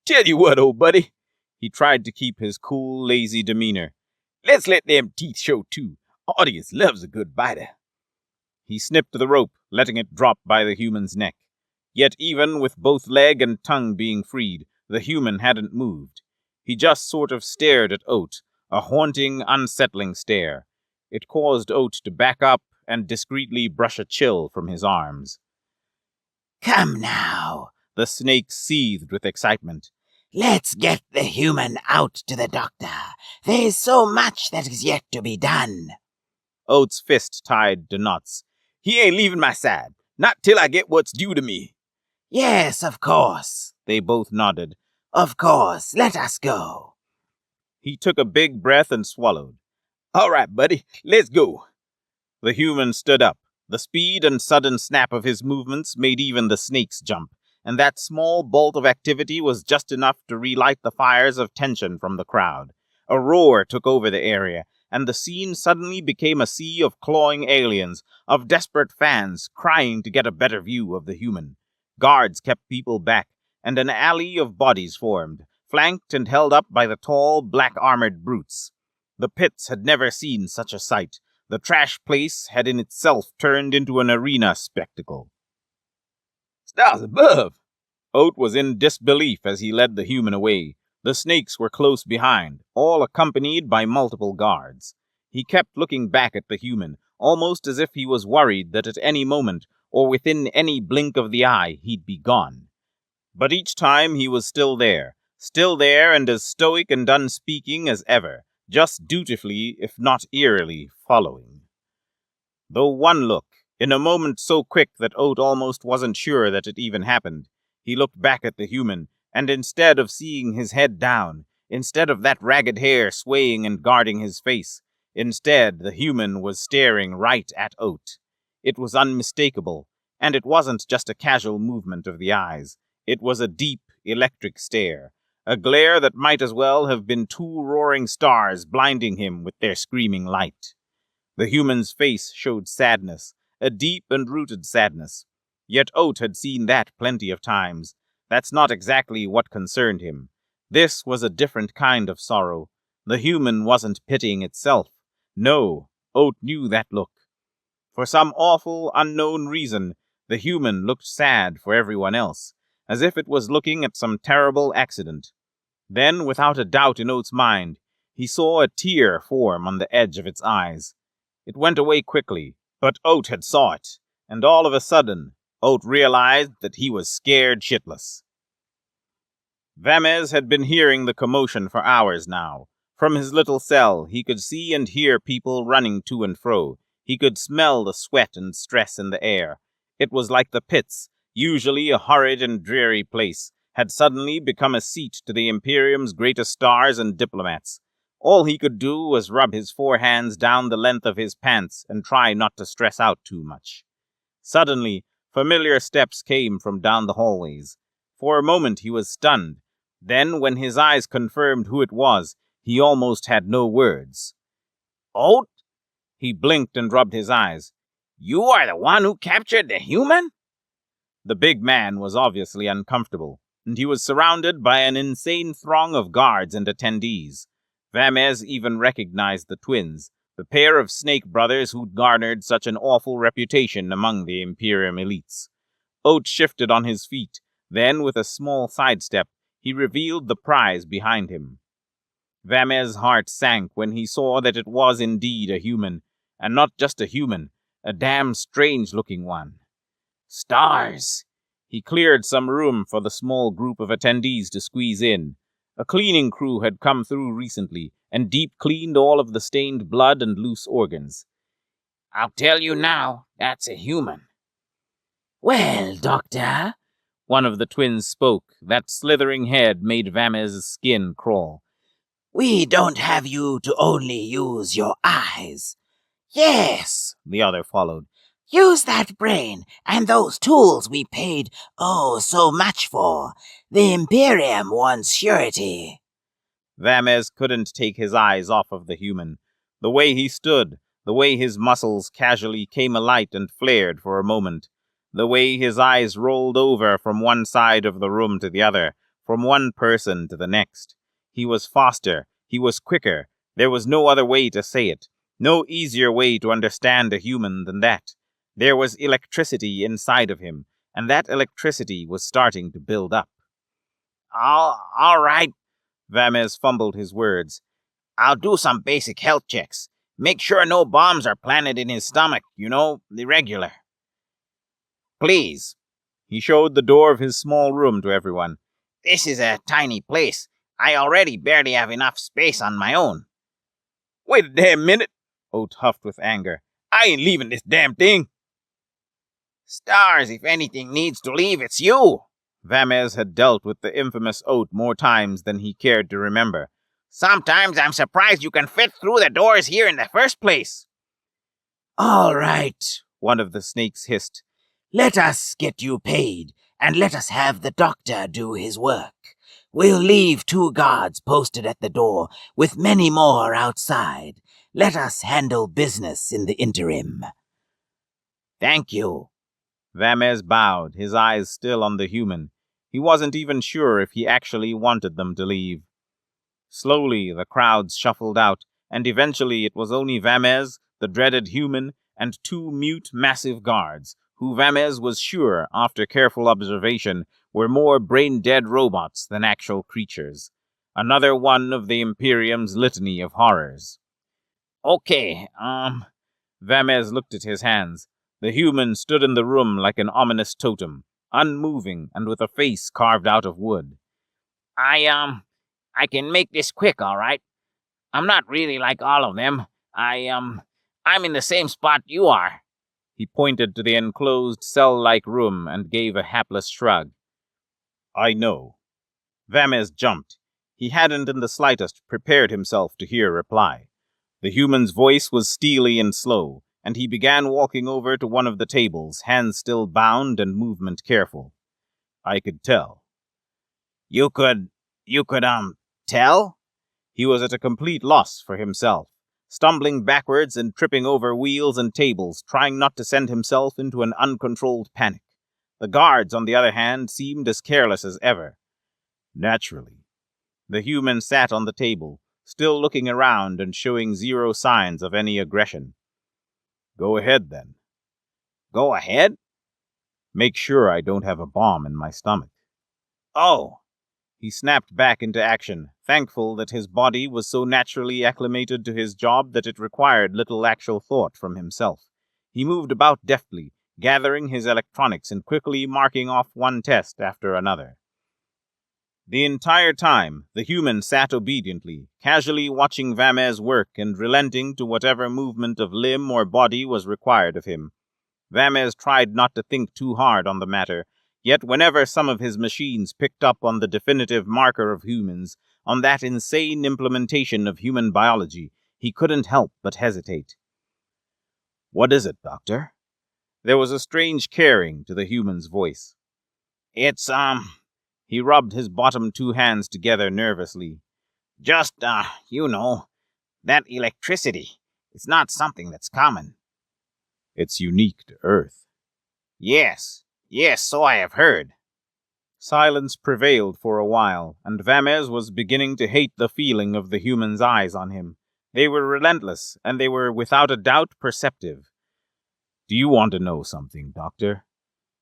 Tell you what, old buddy. He tried to keep his cool, lazy demeanor. Let's let them teeth show, too. Audience loves a good biter. He snipped the rope, letting it drop by the human's neck. Yet even with both leg and tongue being freed, the human hadn't moved. He just sort of stared at Oat, a haunting, unsettling stare. It caused Oat to back up and discreetly brush a chill from his arms. Come now, the snake seethed with excitement. Let's get the human out to the doctor. There's so much that is yet to be done. Oat's fist tied to knots. He ain't leaving my side. Not till I get what's due to me. Yes, of course, they both nodded. Of course, let us go. He took a big breath and swallowed. All right, buddy, let's go. The human stood up. The speed and sudden snap of his movements made even the snakes jump, and that small bolt of activity was just enough to relight the fires of tension from the crowd. A roar took over the area, and the scene suddenly became a sea of clawing aliens, of desperate fans crying to get a better view of the human. Guards kept people back, and an alley of bodies formed, flanked and held up by the tall, black-armored brutes. The pits had never seen such a sight. The trash place had in itself turned into an arena spectacle. Stars above! Oat was in disbelief as he led the human away. The snakes were close behind, all accompanied by multiple guards. He kept looking back at the human, almost as if he was worried that at any moment, or within any blink of the eye, he'd be gone. But each time he was still there and as stoic and unspeaking as ever, just dutifully, if not eerily, following. Though one look, in a moment so quick that Oat almost wasn't sure that it even happened, he looked back at the human, and instead of seeing his head down, instead of that ragged hair swaying and guarding his face, instead the human was staring right at Oat. It was unmistakable, and it wasn't just a casual movement of the eyes. It was a deep, electric stare, a glare that might as well have been two roaring stars blinding him with their screaming light. The human's face showed sadness, a deep and rooted sadness. Yet Oat had seen that plenty of times. That's not exactly what concerned him. This was a different kind of sorrow. The human wasn't pitying itself. No, Oat knew that look. For some awful, unknown reason, the human looked sad for everyone else, as if it was looking at some terrible accident. Then, without a doubt in Oat's mind, he saw a tear form on the edge of its eyes. It went away quickly, but Oat had saw it, and all of a sudden, Oat realized that he was scared shitless. Vamez had been hearing the commotion for hours now. From his little cell, he could see and hear people running to and fro. He could smell the sweat and stress in the air. It was like the pits, usually a horrid and dreary place, had suddenly become a seat to the Imperium's greatest stars and diplomats. All he could do was rub his forehands down the length of his pants and try not to stress out too much. Suddenly, familiar steps came from down the hallways. For a moment he was stunned. Then, when his eyes confirmed who it was, he almost had no words. Oat? He blinked and rubbed his eyes. You are the one who captured the human? The big man was obviously uncomfortable, and he was surrounded by an insane throng of guards and attendees. Vamez even recognized the twins, the pair of snake brothers who'd garnered such an awful reputation among the Imperium elites. Oat shifted on his feet. Then, with a small sidestep, he revealed the prize behind him. Vamez's heart sank when he saw that it was indeed a human, and not just a human, a damn strange-looking one. Stars! He cleared some room for the small group of attendees to squeeze in. A cleaning crew had come through recently and deep-cleaned all of the stained blood and loose organs. I'll tell you now, that's a human. Well, Doctor, one of the twins spoke. That slithering head made Vamez's skin crawl. We don't have you to only use your eyes. Yes, the other followed. Use that brain and those tools we paid oh so much for. The Imperium wants surety. Vamez couldn't take his eyes off of the human. The way he stood, the way his muscles casually came alight and flared for a moment, the way his eyes rolled over from one side of the room to the other, from one person to the next. He was faster, he was quicker. There was no other way to say it, no easier way to understand a human than that. There was electricity inside of him, and that electricity was starting to build up. All right, Vamez fumbled his words. I'll do some basic health checks. Make sure no bombs are planted in his stomach, the regular. Please. He showed the door of his small room to everyone. This is a tiny place. I already barely have enough space on my own. Wait a damn minute, Oat huffed with anger. I ain't leaving this damn thing. Stars, if anything needs to leave, it's you. Vamez had dealt with the infamous oat more times than he cared to remember. Sometimes I'm surprised you can fit through the doors here in the first place. All right, one of the snakes hissed. Let us get you paid, and let us have the doctor do his work. We'll leave 2 guards posted at the door, with many more outside. Let us handle business in the interim. Thank you. Vamez bowed, his eyes still on the human. He wasn't even sure if he actually wanted them to leave. Slowly, the crowds shuffled out, and eventually it was only Vamez, the dreaded human, and 2 mute, massive guards, who Vamez was sure, after careful observation, were more brain-dead robots than actual creatures. Another one of the Imperium's litany of horrors. Okay, Vamez looked at his hands. The human stood in the room like an ominous totem, unmoving and with a face carved out of wood. I can make this quick, all right? I'm not really like all of them. I'm in the same spot you are. He pointed to the enclosed cell-like room and gave a hapless shrug. I know. Vamez jumped. He hadn't in the slightest prepared himself to hear a reply. The human's voice was steely and slow, and he began walking over to one of the tables, hands still bound and movement careful. I could tell. You could, tell? He was at a complete loss for himself, stumbling backwards and tripping over wheels and tables, trying not to send himself into an uncontrolled panic. The guards, on the other hand, seemed as careless as ever. Naturally. The human sat on the table, still looking around and showing zero signs of any aggression. Go ahead, then. Go ahead? Make sure I don't have a bomb in my stomach. Oh. He snapped back into action, thankful that his body was so naturally acclimated to his job that it required little actual thought from himself. He moved about deftly, gathering his electronics and quickly marking off one test after another. The entire time, the human sat obediently, casually watching Vamez work and relenting to whatever movement of limb or body was required of him. Vamez tried not to think too hard on the matter, yet whenever some of his machines picked up on the definitive marker of humans, on that insane implementation of human biology, he couldn't help but hesitate. What is it, Doctor? There was a strange caring to the human's voice. It's, He rubbed his bottom 2 hands together nervously. Just, that electricity. It's not something that's common. It's unique to Earth. Yes, so I have heard. Silence prevailed for a while, and Vamez was beginning to hate the feeling of the human's eyes on him. They were relentless, and they were without a doubt perceptive. Do you want to know something, Doctor?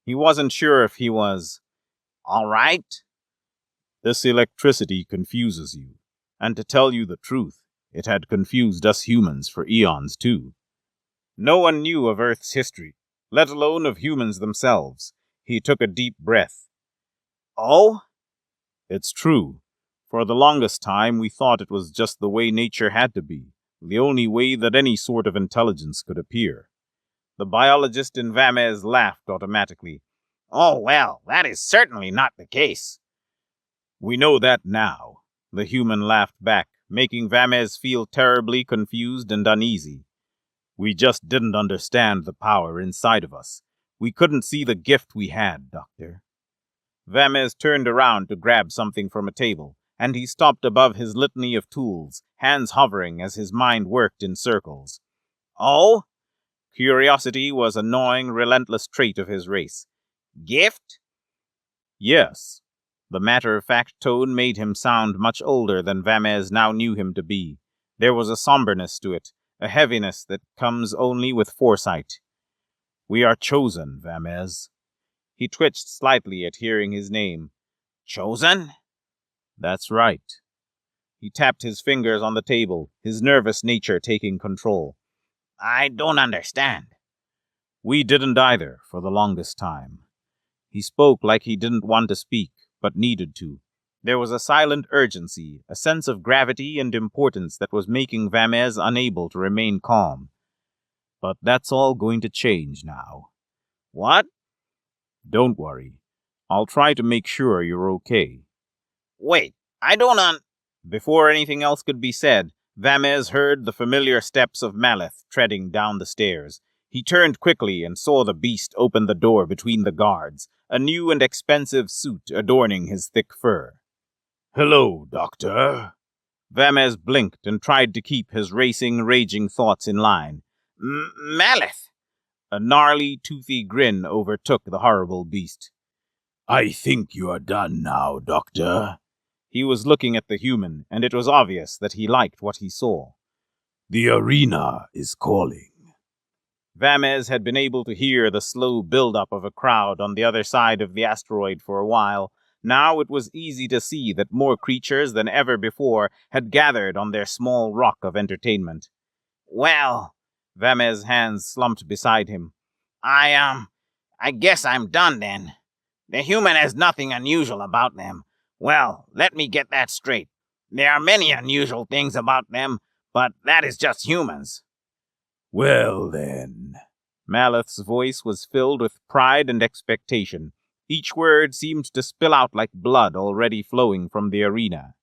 He wasn't sure if he was. All right. This electricity confuses you, and to tell you the truth, it had confused us humans for eons too. No one knew of Earth's history, let alone of humans themselves. He took a deep breath. Oh? It's true. For the longest time we thought it was just the way nature had to be, the only way that any sort of intelligence could appear. The biologist in Vamez laughed automatically. Oh, well, that is certainly not the case. We know that now, the human laughed back, making Vamez feel terribly confused and uneasy. We just didn't understand the power inside of us. We couldn't see the gift we had, Doctor. Vamez turned around to grab something from a table, and he stopped above his litany of tools, hands hovering as his mind worked in circles. Oh? Curiosity was a gnawing, relentless trait of his race. Gift? Yes. The matter-of-fact tone made him sound much older than Vamez now knew him to be. There was a somberness to it, a heaviness that comes only with foresight. We are chosen, Vamez. He twitched slightly at hearing his name. Chosen? That's right. He tapped his fingers on the table, his nervous nature taking control. I don't understand. We didn't either, for the longest time. He spoke like he didn't want to speak, but needed to. There was a silent urgency, a sense of gravity and importance that was making Vamez unable to remain calm. But that's all going to change now. What? Don't worry. I'll try to make sure you're okay. Wait, I don't. Before anything else could be said, Vamez heard the familiar steps of Maleth treading down the stairs. He turned quickly and saw the beast open the door between the guards, a new and expensive suit adorning his thick fur. Hello, Doctor. Vamez blinked and tried to keep his raging thoughts in line. Maleth! A gnarly, toothy grin overtook the horrible beast. I think you are done now, Doctor. He was looking at the human, and it was obvious that he liked what he saw. The arena is calling. Vamez had been able to hear the slow build-up of a crowd on the other side of the asteroid for a while. Now it was easy to see that more creatures than ever before had gathered on their small rock of entertainment. Well, Vamez's hands slumped beside him. I guess I'm done then. The human has nothing unusual about them. Well, let me get that straight. There are many unusual things about them, but that is just humans. Well, then. Maleth's voice was filled with pride and expectation. Each word seemed to spill out like blood already flowing from the arena.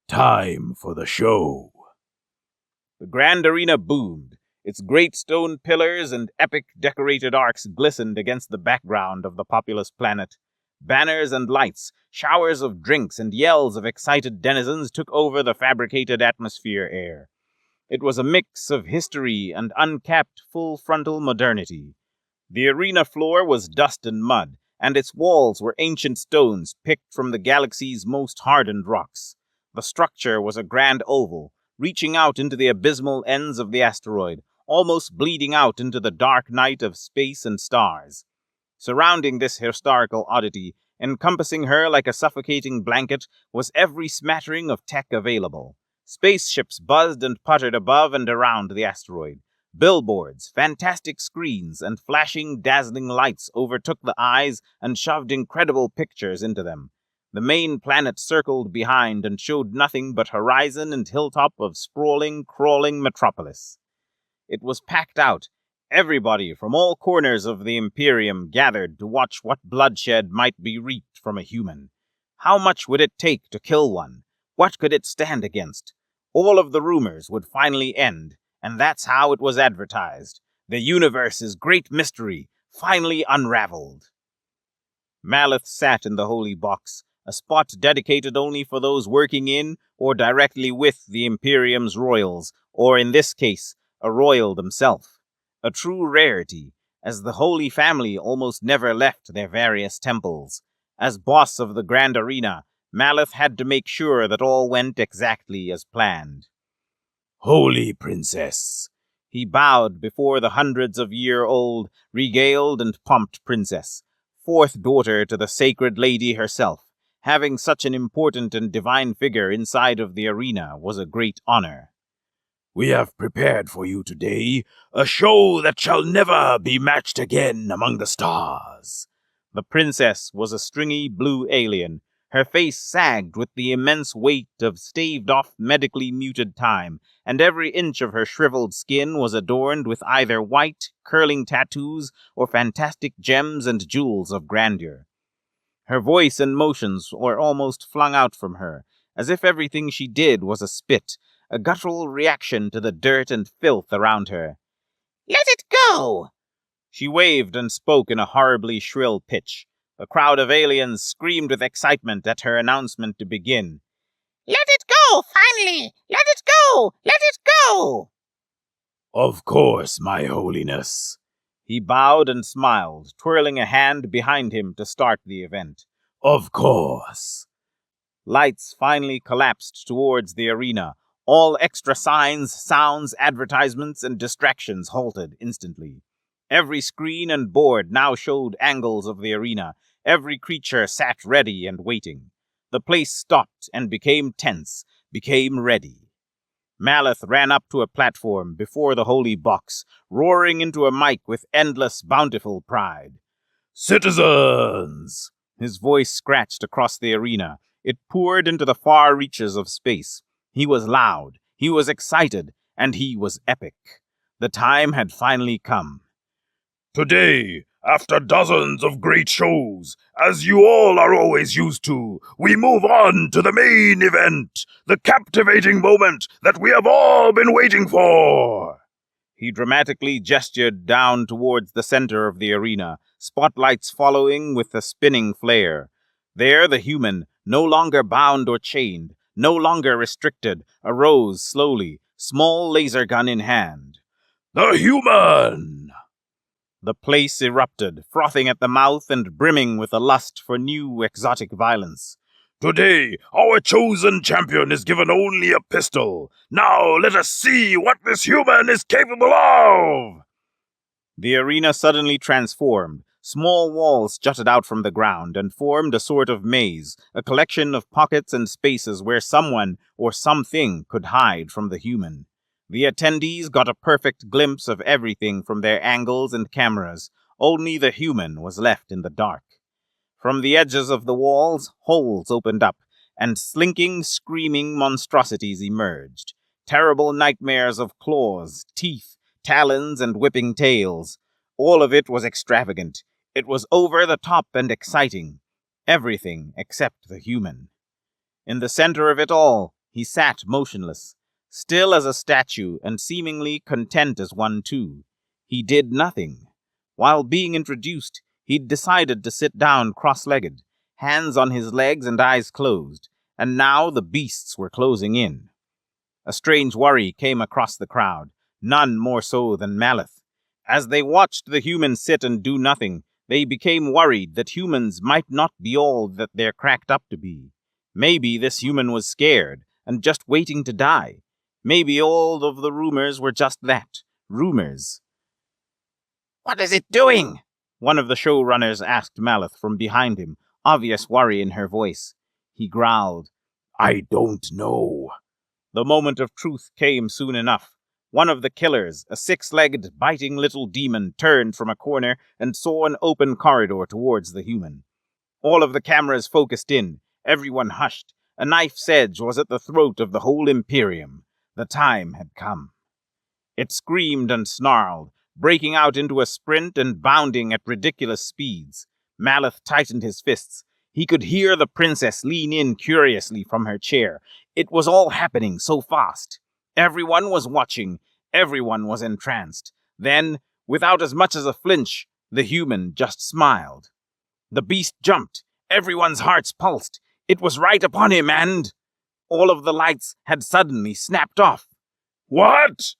Time for the show. The grand arena boomed. Its great stone pillars and epic decorated arcs glistened against the background of the populous planet. Banners and lights, showers of drinks, and yells of excited denizens took over the fabricated atmosphere air. It was a mix of history and uncapped full-frontal modernity. The arena floor was dust and mud, and its walls were ancient stones picked from the galaxy's most hardened rocks. The structure was a grand oval, reaching out into the abysmal ends of the asteroid, almost bleeding out into the dark night of space and stars. Surrounding this historical oddity, encompassing her like a suffocating blanket, was every smattering of tech available. Spaceships buzzed and puttered above and around the asteroid. Billboards, fantastic screens, and flashing, dazzling lights overtook the eyes and shoved incredible pictures into them. The main planet circled behind and showed nothing but horizon and hilltop of sprawling, crawling metropolis. It was packed out. Everybody from all corners of the Imperium gathered to watch what bloodshed might be wreaked from a human. How much would it take to kill one? What could it stand against? All of the rumors would finally end, and that's how it was advertised. The universe's great mystery finally unraveled. Maleth sat in the holy box, a spot dedicated only for those working in or directly with the Imperium's royals, or in this case, a royal themselves. A true rarity, as the Holy Family almost never left their various temples. As boss of the Grand Arena, Maleth had to make sure that all went exactly as planned. Holy Princess. He bowed before the hundreds-of-year-old, regaled and pomped princess, fourth daughter to the sacred lady herself. Having such an important and divine figure inside of the arena was a great honor. We have prepared for you today a show that shall never be matched again among the stars. The princess was a stringy blue alien. Her face sagged with the immense weight of staved-off medically muted time, and every inch of her shriveled skin was adorned with either white, curling tattoos or fantastic gems and jewels of grandeur. Her voice and motions were almost flung out from her, as if everything she did was a spit, a guttural reaction to the dirt and filth around her. Let it go! She waved and spoke in a horribly shrill pitch. The crowd of aliens screamed with excitement at her announcement to begin. Let it go, finally! Let it go! Let it go! Of course, my holiness. He bowed and smiled, twirling a hand behind him to start the event. Of course. Lights finally collapsed towards the arena. All extra signs, sounds, advertisements, and distractions halted instantly. Every screen and board now showed angles of the arena. Every creature sat ready and waiting. The place stopped and became tense, became ready. Maleth ran up to a platform before the holy box, roaring into a mic with endless, bountiful pride. Citizens! His voice scratched across the arena. It poured into the far reaches of space. He was loud, he was excited, and he was epic. The time had finally come. Today, After dozens of great shows, as you all are always used to, we move on to the main event, the captivating moment that we have all been waiting for. He dramatically gestured down towards the center of the arena, spotlights following with a spinning flare. There the human, no longer bound or chained, no longer restricted, arose slowly, small laser gun in hand. The human! The place erupted, frothing at the mouth and brimming with a lust for new exotic violence. Today, our chosen champion is given only a pistol. Now let us see what this human is capable of! The arena suddenly transformed. Small walls jutted out from the ground and formed a sort of maze, a collection of pockets and spaces where someone or something could hide from the human. The attendees got a perfect glimpse of everything from their angles and cameras. Only the human was left in the dark. From the edges of the walls, holes opened up, and slinking, screaming monstrosities emerged. Terrible nightmares of claws, teeth, talons, and whipping tails. All of it was extravagant. It was over the top and exciting. Everything except the human. In the center of it all, he sat motionless, still as a statue and seemingly content as one too. He did nothing. While being introduced, he'd decided to sit down cross-legged, hands on his legs and eyes closed, and now the beasts were closing in. A strange worry came across the crowd, none more so than Maleth. As they watched the humans sit and do nothing, they became worried that humans might not be all that they're cracked up to be. Maybe this human was scared and just waiting to die. Maybe all of the rumors were just that, rumors. What is it doing? One of the showrunners asked Maleth from behind him, obvious worry in her voice. He growled, I don't know. The moment of truth came soon enough. One of the killers, a six-legged, biting little demon, turned from a corner and saw an open corridor towards the human. All of the cameras focused in, everyone hushed. A knife's edge was at the throat of the whole Imperium. The time had come. It screamed and snarled, breaking out into a sprint and bounding at ridiculous speeds. Maleth tightened his fists. He could hear the princess lean in curiously from her chair. It was all happening so fast. Everyone was watching. Everyone was entranced. Then, without as much as a flinch, the human just smiled. The beast jumped. Everyone's hearts pulsed. It was right upon him and... all of the lights had suddenly snapped off. What?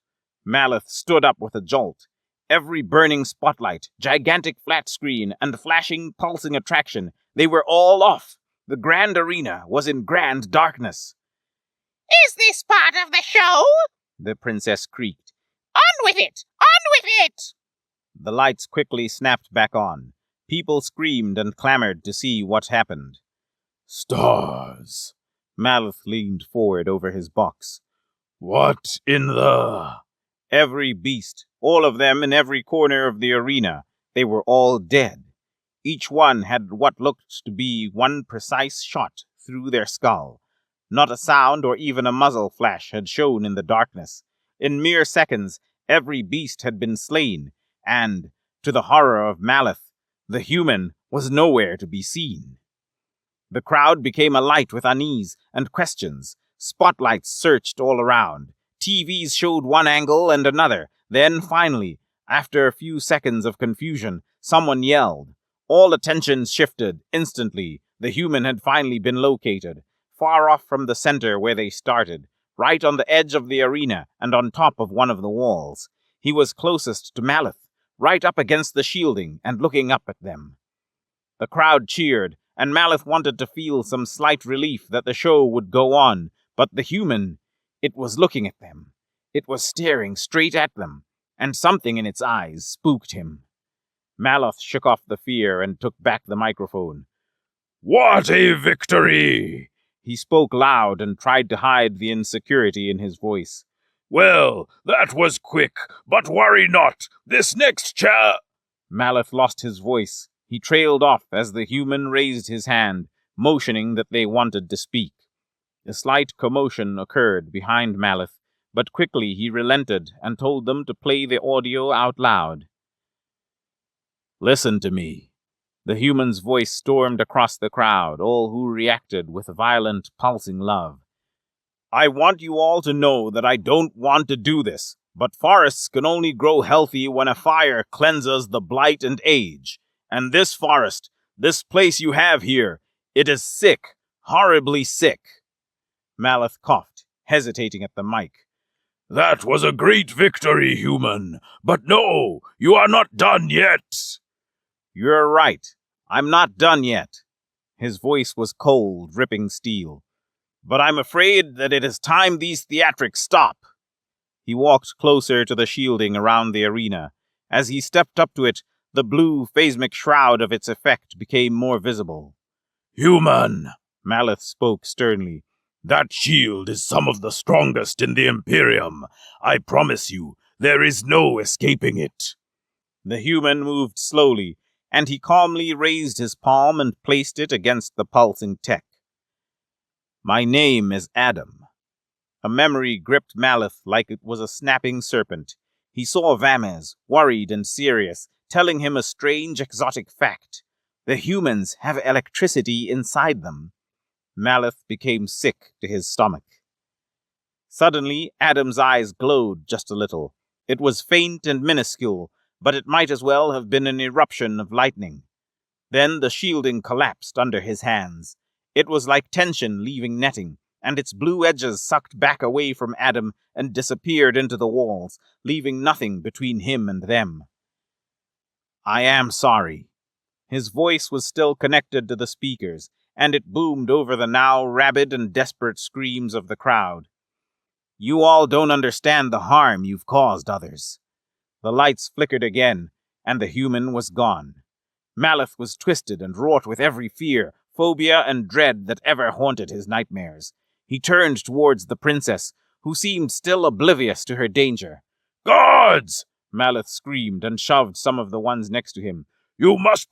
Maleth stood up with a jolt. Every burning spotlight, gigantic flat screen, and flashing, pulsing attraction, they were all off. The grand arena was in grand darkness. Is this part of the show? The princess creaked. On with it! On with it! The lights quickly snapped back on. People screamed and clamored to see what happened. Stars. Maleth leaned forward over his box. What in the... Every beast, all of them in every corner of the arena, they were all dead. Each one had what looked to be one precise shot through their skull. Not a sound or even a muzzle flash had shown in the darkness. In mere seconds, every beast had been slain, and, to the horror of Maleth, the human was nowhere to be seen. The crowd became alight with unease and questions. Spotlights searched all around. TVs showed one angle and another. Then, finally, after a few seconds of confusion, someone yelled. All attention shifted instantly. The human had finally been located, far off from the center where they started, right on the edge of the arena and on top of one of the walls. He was closest to Maleth, right up against the shielding and looking up at them. The crowd cheered, and Maleth wanted to feel some slight relief that the show would go on, but the human, it was looking at them. It was staring straight at them, and something in its eyes spooked him. Maleth shook off the fear and took back the microphone. What a victory! He spoke loud and tried to hide the insecurity in his voice. Well, that was quick, but worry not. This next Maleth lost his voice. He trailed off as the human raised his hand, motioning that they wanted to speak. A slight commotion occurred behind Maleth, but quickly he relented and told them to play the audio out loud. Listen to me. The human's voice stormed across the crowd, all who reacted with violent, pulsing love. I want you all to know that I don't want to do this, but forests can only grow healthy when a fire cleanses the blight and age. And this forest, this place you have here, it is sick, horribly sick. Maleth coughed, hesitating at the mic. That was a great victory, human. But no, you are not done yet. You're right. I'm not done yet. His voice was cold, ripping steel. But I'm afraid that it is time these theatrics stop. He walked closer to the shielding around the arena. As he stepped up to it, the blue phasmic shroud of its effect became more visible. Human, Maleth spoke sternly. That shield is some of the strongest in the Imperium. I promise you, there is no escaping it. The human moved slowly, and he calmly raised his palm and placed it against the pulsing tech. My name is Adam. A memory gripped Maleth like it was a snapping serpent. He saw Vamez, worried and serious, telling him a strange exotic fact. The humans have electricity inside them. Maleth became sick to his stomach. Suddenly, Adam's eyes glowed just a little. It was faint and minuscule, but it might as well have been an eruption of lightning. Then the shielding collapsed under his hands. It was like tension leaving netting, and its blue edges sucked back away from Adam and disappeared into the walls, leaving nothing between him and them. I am sorry. His voice was still connected to the speakers, and it boomed over the now rabid and desperate screams of the crowd. You all don't understand the harm you've caused others. The lights flickered again, and the human was gone. Maleth was twisted and wrought with every fear, phobia, and dread that ever haunted his nightmares. He turned towards the princess, who seemed still oblivious to her danger. Guards! Maleth screamed and shoved some of the ones next to him. You must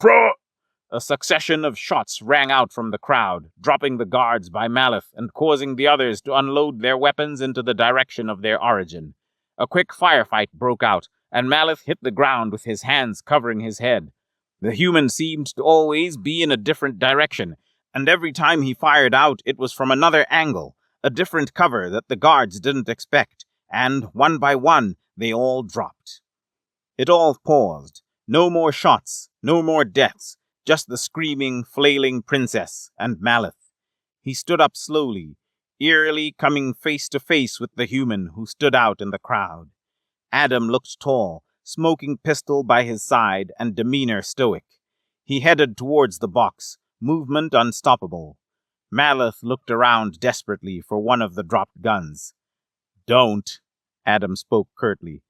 A succession of shots rang out from the crowd, dropping the guards by Maleth and causing the others to unload their weapons into the direction of their origin. A quick firefight broke out, and Maleth hit the ground with his hands covering his head. The human seemed to always be in a different direction, and every time he fired out, it was from another angle, a different cover that the guards didn't expect, and one by one, they all dropped. It all paused. No more shots, no more deaths, just the screaming, flailing princess and Maleth. He stood up slowly, eerily coming face to face with the human who stood out in the crowd. Adam looked tall, smoking pistol by his side and demeanor stoic. He headed towards the box, movement unstoppable. Maleth looked around desperately for one of the dropped guns. Don't, Adam spoke curtly.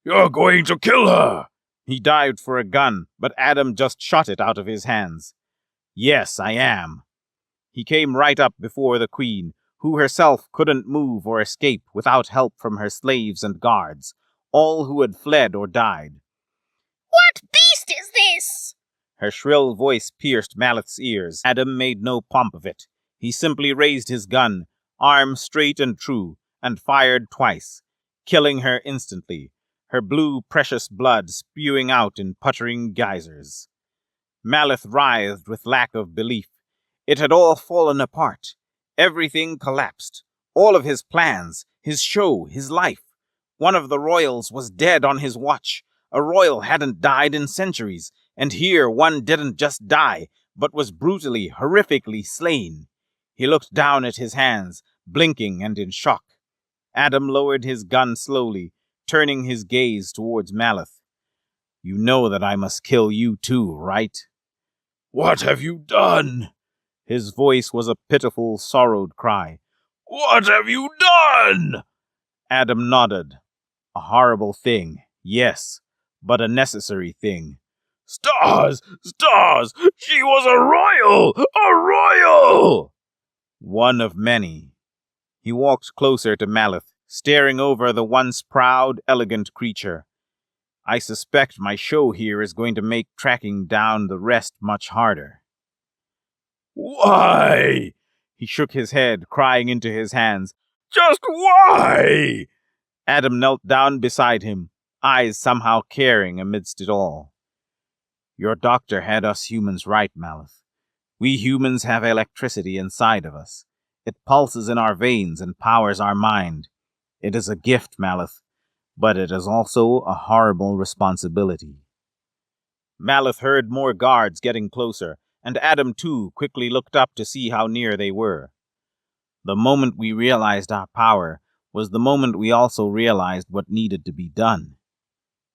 You're going to kill her! He dived for a gun, but Adam just shot it out of his hands. Yes, I am. He came right up before the queen, who herself couldn't move or escape without help from her slaves and guards, all who had fled or died. What beast is this? Her shrill voice pierced Maleth's ears. Adam made no pomp of it. He simply raised his gun, arm straight and true, and fired twice, killing her instantly, her blue, precious blood spewing out in puttering geysers. Maleth writhed with lack of belief. It had all fallen apart. Everything collapsed. All of his plans, his show, his life. One of the royals was dead on his watch. A royal hadn't died in centuries, and here one didn't just die, but was brutally, horrifically slain. He looked down at his hands, blinking and in shock. Adam lowered his gun slowly, turning his gaze towards Maleth. You know that I must kill you too, right? What have you done? His voice was a pitiful, sorrowed cry. What have you done? Adam nodded. A horrible thing, yes, but a necessary thing. Stars! Stars! She was a royal! A royal! One of many. He walked closer to Maleth, staring over the once proud, elegant creature. I suspect my show here is going to make tracking down the rest much harder. Why? He shook his head, crying into his hands. Just why? Adam knelt down beside him, eyes somehow caring amidst it all. Your doctor had us humans right, Malith. We humans have electricity inside of us. It pulses in our veins and powers our mind. It is a gift, Malith, but it is also a horrible responsibility. Malith heard more guards getting closer, and Adam too quickly looked up to see how near they were. The moment we realized our power was the moment we also realized what needed to be done.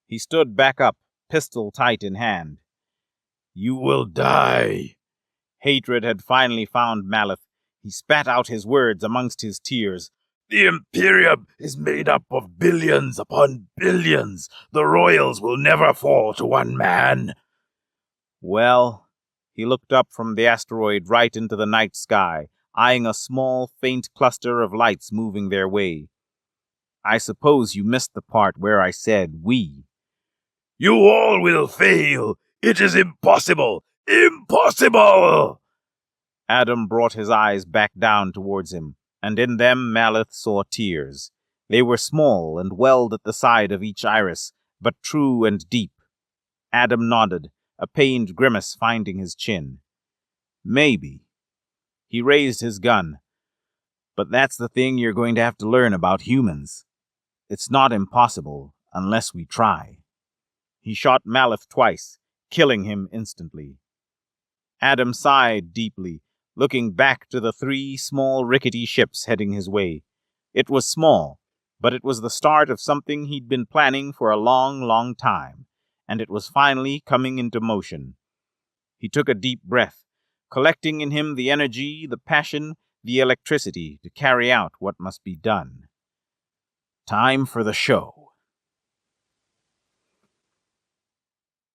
He stood back up, pistol tight in hand. You will die. Hatred had finally found Malith. He spat out his words amongst his tears. The Imperium is made up of billions upon billions. The royals will never fall to one man. Well, he looked up from the asteroid right into the night sky, eyeing a small, faint cluster of lights moving their way. I suppose you missed the part where I said we. You all will fail. It is impossible. Impossible! Adam brought his eyes back down towards him, and in them Malith saw tears. They were small and welled at the side of each iris, but true and deep. Adam nodded, a pained grimace finding his chin. Maybe. He raised his gun. But that's the thing you're going to have to learn about humans. It's not impossible unless we try. He shot Malith twice, killing him instantly. Adam sighed deeply, looking back to the 3 small rickety ships heading his way. It was small, but it was the start of something he'd been planning for a long, long time, and it was finally coming into motion. He took a deep breath, collecting in him the energy, the passion, the electricity to carry out what must be done. Time for the show.